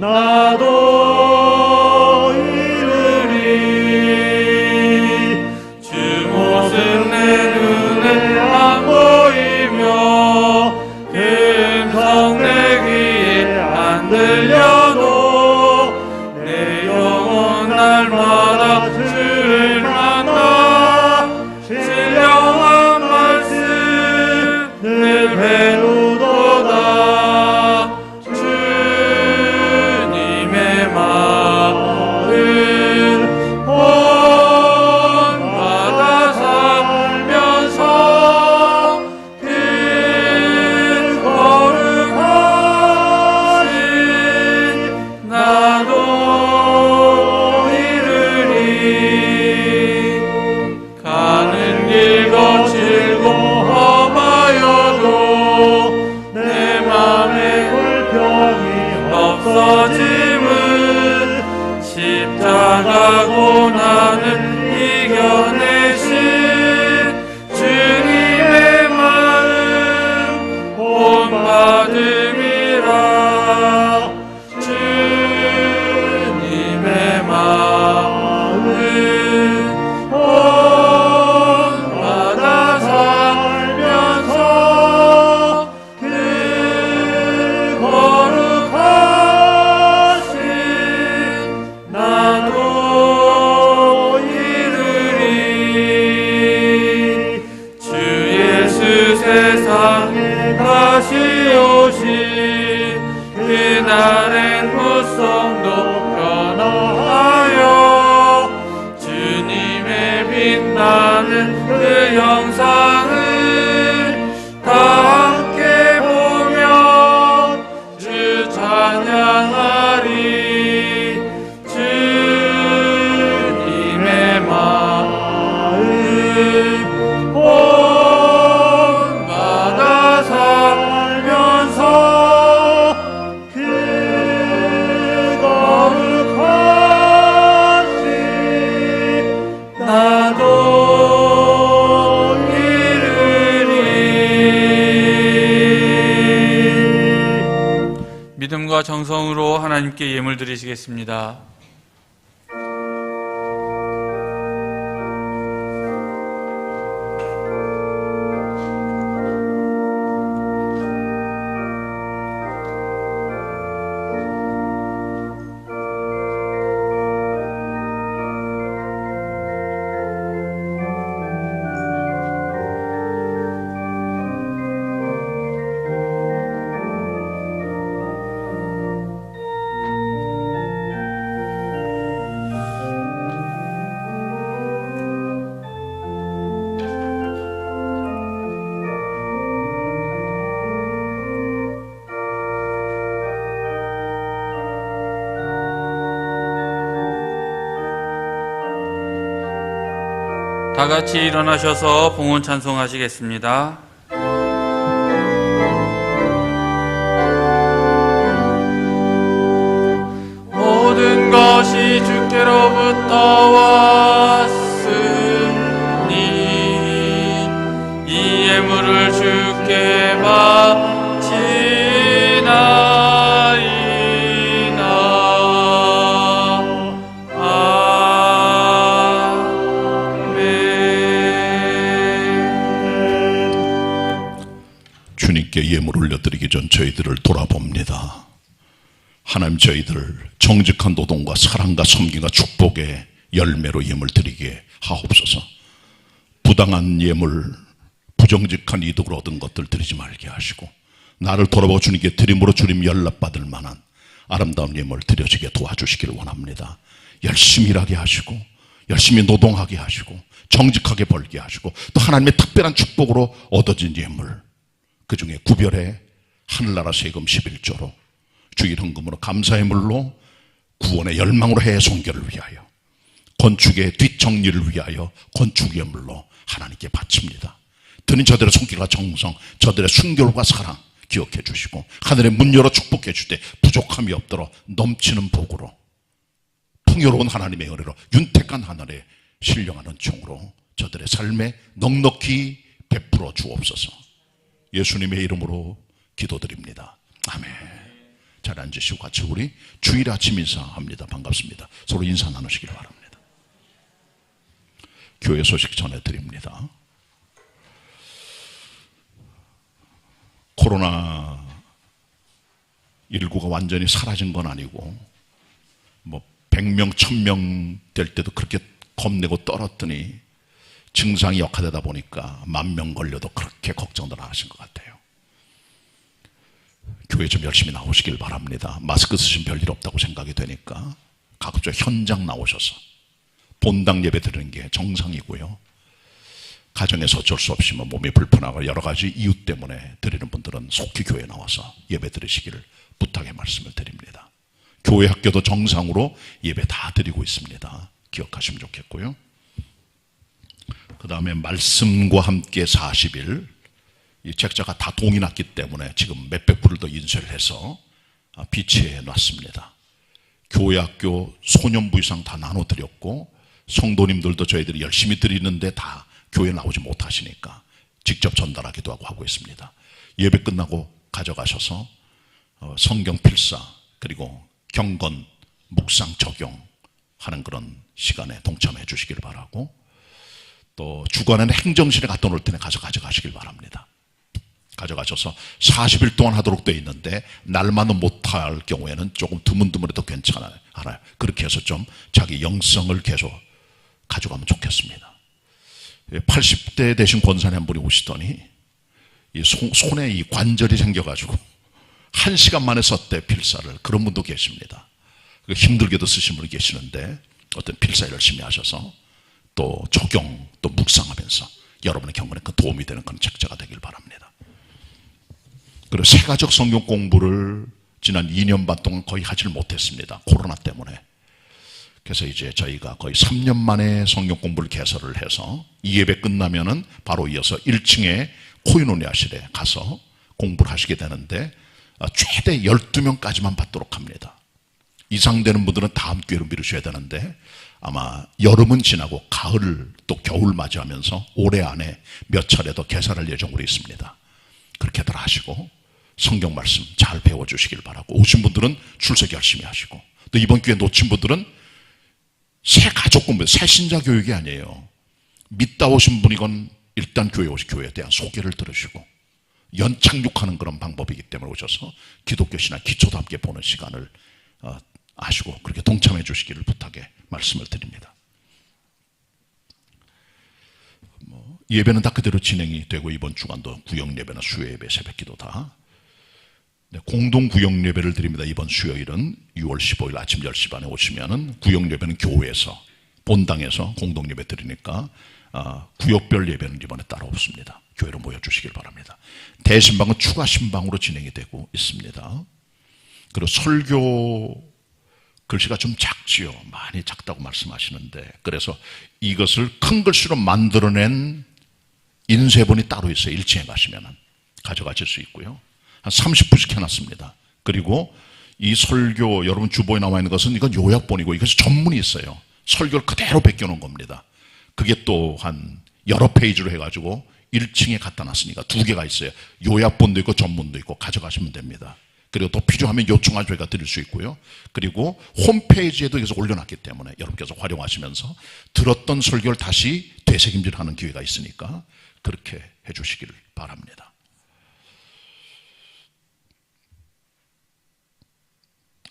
나도 이르리. 마음과 정성으로 하나님께 예물 드리시겠습니다. 다 같이 일어나셔서 봉헌 찬송하시겠습니다. 모든 것이 주께로부터 왔으니 이 예물을 주께 주님께 예물 올려드리기 전 저희들을 돌아봅니다. 하나님, 저희들 정직한 노동과 사랑과 섬김과 축복의 열매로 예물 드리게 하옵소서. 부당한 예물, 부정직한 이득을 얻은 것들 드리지 말게 하시고, 나를 돌아보고 주님께 드림으로 주님 연락받을 만한 아름다운 예물 드려지게 도와주시기를 원합니다. 열심히 일하게 하시고, 열심히 노동하게 하시고, 정직하게 벌게 하시고, 또 하나님의 특별한 축복으로 얻어진 예물, 그 중에 구별해 하늘나라 세금 11조로 주일 헌금으로 감사의 물로 구원의 열망으로 해의 손결을 위하여, 건축의 뒷정리를 위하여 건축의 물로 하나님께 바칩니다. 드는 저들의 손길과 정성, 저들의 순결과 사랑 기억해 주시고, 하늘의 문 열어 축복해 주되 부족함이 없도록 넘치는 복으로, 풍요로운 하나님의 은혜로, 윤택한 하늘의 신령한 은총으로 저들의 삶에 넉넉히 베풀어 주옵소서. 예수님의 이름으로 기도드립니다. 아멘. 잘 앉으시고 같이 우리 주일 아침 인사합니다. 반갑습니다. 서로 인사 나누시길 바랍니다. 교회 소식 전해드립니다. 코로나19가 완전히 사라진 건 아니고, 100명, 1000명 될 때도 그렇게 겁내고 떨었더니 증상이 역화되다 보니까 10,000명 걸려도 그렇게 걱정들 안 하신 것 같아요. 교회 좀 열심히 나오시길 바랍니다. 마스크 쓰시면 별일 없다고 생각이 되니까 가급적 현장 나오셔서 본당 예배 드리는 게 정상이고요. 가정에서 어쩔 수 없이 몸이 불편하고 여러 가지 이유 때문에 드리는 분들은 속히 교회에 나와서 예배 드리시기를 부탁의 말씀을 드립니다. 교회 학교도 정상으로 예배 다 드리고 있습니다. 기억하시면 좋겠고요. 그 다음에 말씀과 함께 40일, 이 책자가 다 동이 났기 때문에 지금 몇백 불을 더 인쇄를 해서 비치해 놨습니다. 교회 학교 소년부 이상 다 나눠드렸고, 성도님들도 저희들이 열심히 드리는데 다 교회 나오지 못하시니까 직접 전달하기도 하고 있습니다. 예배 끝나고 가져가셔서 성경 필사, 그리고 경건, 묵상 적용하는 그런 시간에 동참해 주시길 바라고, 또 주간에는 행정실에 갖다 놓을 때는 가서 가져가시길 바랍니다. 가져가셔서 40일 동안 하도록 되어 있는데 날만은 못할 경우에는 조금 드문드문해도 괜찮아요. 그렇게 해서 좀 자기 영성을 계속 가져가면 좋겠습니다. 80대 되신 권사님 한 분이 오시더니 이 손에 이 관절이 생겨가지고 1시간 만에 썼대, 필사를. 그런 분도 계십니다. 힘들게도 쓰신 분이 계시는데 어떤 필사 열심히 하셔서 또 적용, 또 묵상하면서 여러분의 경건에 그 도움이 되는 그런 책자가 되길 바랍니다. 그리고 세가적 성경 공부를 지난 2년 반 동안 거의 하질 못했습니다. 코로나 때문에. 그래서 이제 저희가 거의 3년 만에 성경 공부를 개설을 해서 이 예배 끝나면은 바로 이어서 1층에 코이노니아실에 가서 공부를 하시게 되는데, 최대 12명까지만 받도록 합니다. 이상 되는 분들은 다음 기회로 미루셔야 되는데, 아마 여름은 지나고 가을 또 겨울 맞이하면서 올해 안에 몇 차례 더 개설할 예정으로 있습니다. 그렇게들 하시고, 성경 말씀 잘 배워주시길 바라고, 오신 분들은 출석 열심히 하시고, 또 이번 기회 놓친 분들은 새 가족 공부, 새 신자 교육이 아니에요. 믿다 오신 분이건 일단 교회에 대한 소개를 들으시고 연착륙하는 그런 방법이기 때문에 오셔서 기독교 신앙 기초도 함께 보는 시간을 아시고 그렇게 동참해 주시기를 부탁해 말씀을 드립니다. 예배는 다 그대로 진행이 되고, 이번 주간도 구역 예배나 수요 예배, 새벽 기도 다 공동 구역 예배를 드립니다. 이번 수요일은 6월 15일 아침 10시 반에 오시면은 구역 예배는 교회에서 본당에서 공동 예배 드리니까 구역별 예배는 이번에 따로 없습니다. 교회로 모여주시길 바랍니다. 대신방은 추가 신방으로 진행이 되고 있습니다. 그리고 설교 글씨가 좀 작지요. 많이 작다고 말씀하시는데, 그래서 이것을 큰 글씨로 만들어낸 인쇄본이 따로 있어요. 1층에 가시면 가져가실 수 있고요. 한 30부씩 해놨습니다. 그리고 이 설교, 여러분 주보에 나와 있는 것은 이건 요약본이고, 이것이 전문이 있어요. 설교를 그대로 베껴놓은 겁니다. 그게 또 한 여러 페이지로 해가지고 1층에 갖다 놨으니까 2개가 있어요. 요약본도 있고 전문도 있고 가져가시면 됩니다. 그리고 또 필요하면 요청하면 저희가 드릴 수 있고요. 그리고 홈페이지에도 이것을 올려놨기 때문에 여러분께서 활용하시면서 들었던 설교를 다시 되새김질하는 기회가 있으니까 그렇게 해주시기를 바랍니다.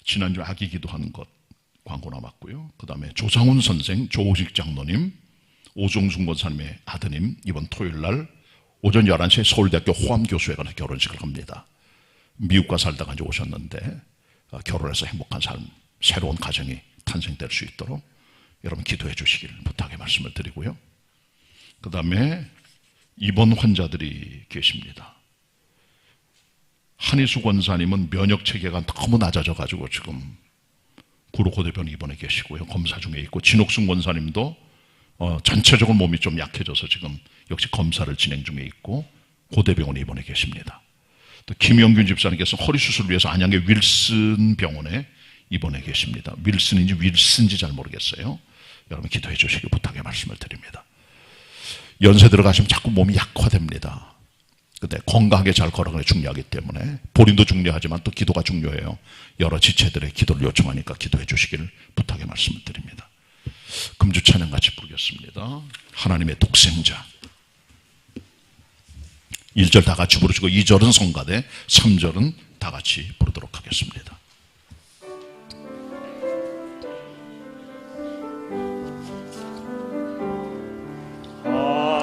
지난주 아기 기도하는 것 광고 남았고요. 그 다음에 조상훈 선생, 조우식 장로님, 오종순 권사님의 아드님 이번 토요일날 오전 11시에 서울대학교 호암교수회 관해서 결혼식을 합니다. 미국과 살다가 이제 오셨는데 결혼해서 행복한 삶, 새로운 가정이 탄생될 수 있도록 여러분 기도해 주시길 부탁의 말씀을 드리고요. 그 다음에 입원 환자들이 계십니다. 한희수 권사님은 면역 체계가 너무 낮아져 가지고 지금 구로고대병원 입원해 계시고요. 검사 중에 있고, 진옥순 권사님도 전체적으로 몸이 좀 약해져서 지금 역시 검사를 진행 중에 있고 고대병원에 입원해 계십니다. 또 김영균 집사님께서 허리 수술을 위해서 안양의 윌슨 병원에 입원해 계십니다. 윌슨인지 윌슨인지 잘 모르겠어요. 여러분 기도해 주시길 부탁의 말씀을 드립니다. 연세 들어가시면 자꾸 몸이 약화됩니다. 근데 건강하게 잘 걸어가는 게 중요하기 때문에 본인도 중요하지만 또 기도가 중요해요. 여러 지체들의 기도를 요청하니까 기도해 주시길 부탁의 말씀을 드립니다. 금주 찬양 같이 부르겠습니다. 하나님의 독생자. 1절 다 같이 부르시고 2절은 성가대, 3절은 다 같이 부르도록 하겠습니다.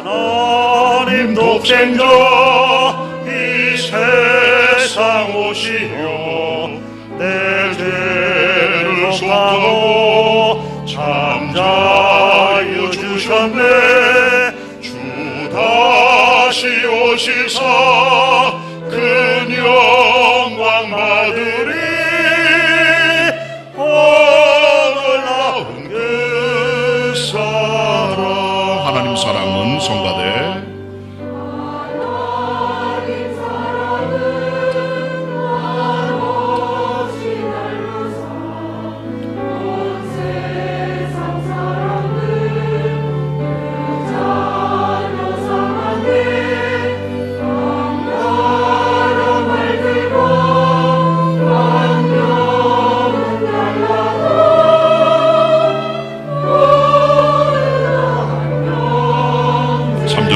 하나님 독생자 이 세상 오시려 내 죄를 속하고 잠자여 주셨네. 주 다시 오시사 큰 영광 받으리. 오늘 낳은 그 사랑. 하나님 사랑은 성가대.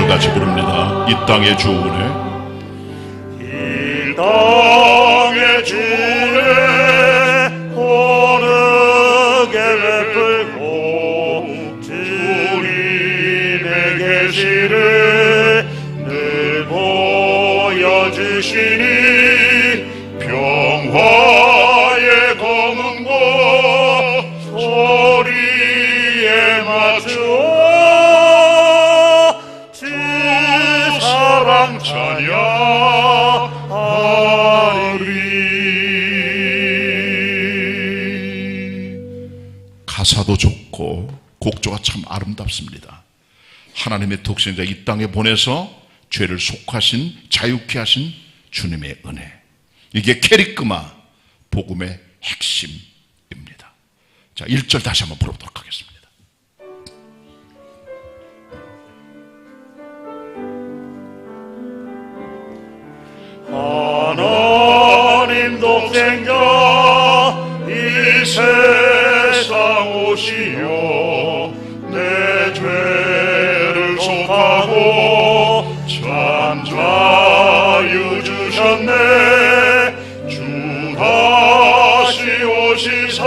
같이 부릅니다. 이 땅의 주은혜, 이 땅의 주은혜 어느게 베풀고 주님의 계시를 늘 보여주시니 평화의 검은고 소리에 맞추어 사랑 찬양하리. 가사도 좋고 곡조가 참 아름답습니다. 하나님의 독생자 이 땅에 보내서 죄를 속하신, 자유케 하신 주님의 은혜, 이게 캐리끄마 복음의 핵심입니다. 자, 1절 다시 한번 불러보도록 하겠습니다. 하나 독생자 이 세상 오시어 내 죄를 속하고 참 자유 주셨네. 주 다시 오시사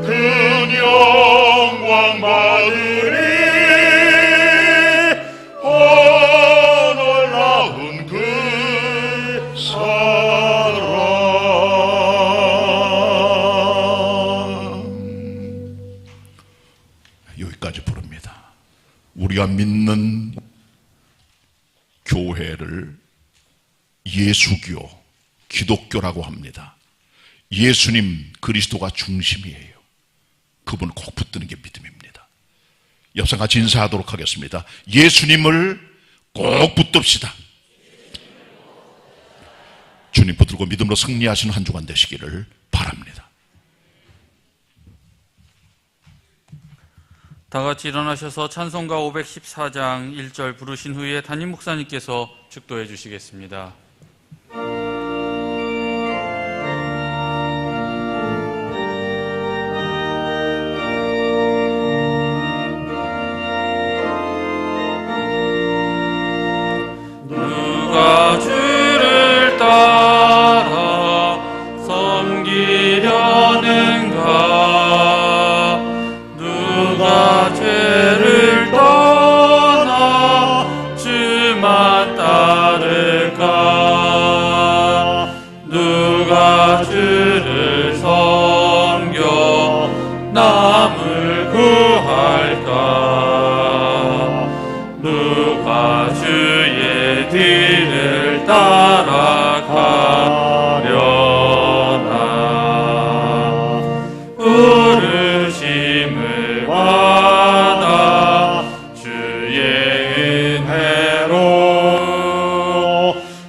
큰 영광 받으리. 놀라운 그 사랑. 여기까지 부릅니다. 우리가 믿는 교회를 예수교, 기독교라고 합니다. 예수님 그리스도가 중심이에요. 그분을 꼭 붙드는 게 믿음입니다. 옆사 같이 인사하도록 하겠습니다. 예수님을 꼭 붙듭시다. 주님 붙들고 믿음으로 승리하시는 한 주간 되시기를 바랍니다. 다 같이 일어나셔서 찬송가 514장 1절 부르신 후에 담임 목사님께서 축도해 주시겠습니다. 누가 주를 따라 섬기려는가? 누가 죄를 떠나 주만 따를까? 누가 주를 섬겨 남을 구할까? 누가 주의 뒤를 따라가려나? 부르심을 받아 주의 은혜로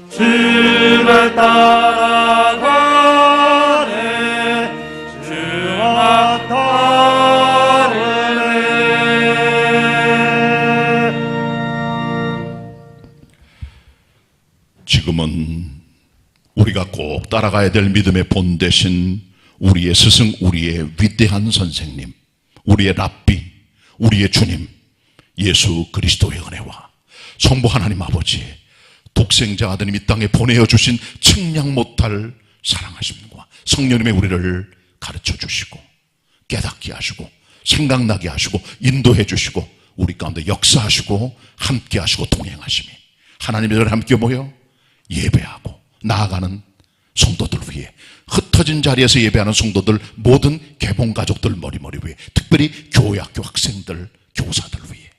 주를 따라가네. 주만 따르네. 지금은 우리가 꼭 따라가야 될 믿음의 본 대신 우리의 스승, 우리의 위대한 선생님, 우리의 랍비, 우리의 주님 예수 그리스도의 은혜와 성부 하나님 아버지의 독생자 아드님 이 땅에 보내어 주신 측량 못할 사랑하심과 성령님의 우리를 가르쳐 주시고 깨닫게 하시고 생각나게 하시고 인도해 주시고 우리 가운데 역사하시고 함께 하시고 동행하심이 하나님의 함께 모여 예배하고 나아가는 성도들 위해 흩어진 자리에서 예배하는 성도들 모든 개봉가족들 머리머리 위에 특별히 교회학교 학생들 교사들 위해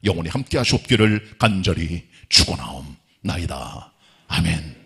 영원히 함께 하시옵기를 간절히 축원하옵나이다. 아멘.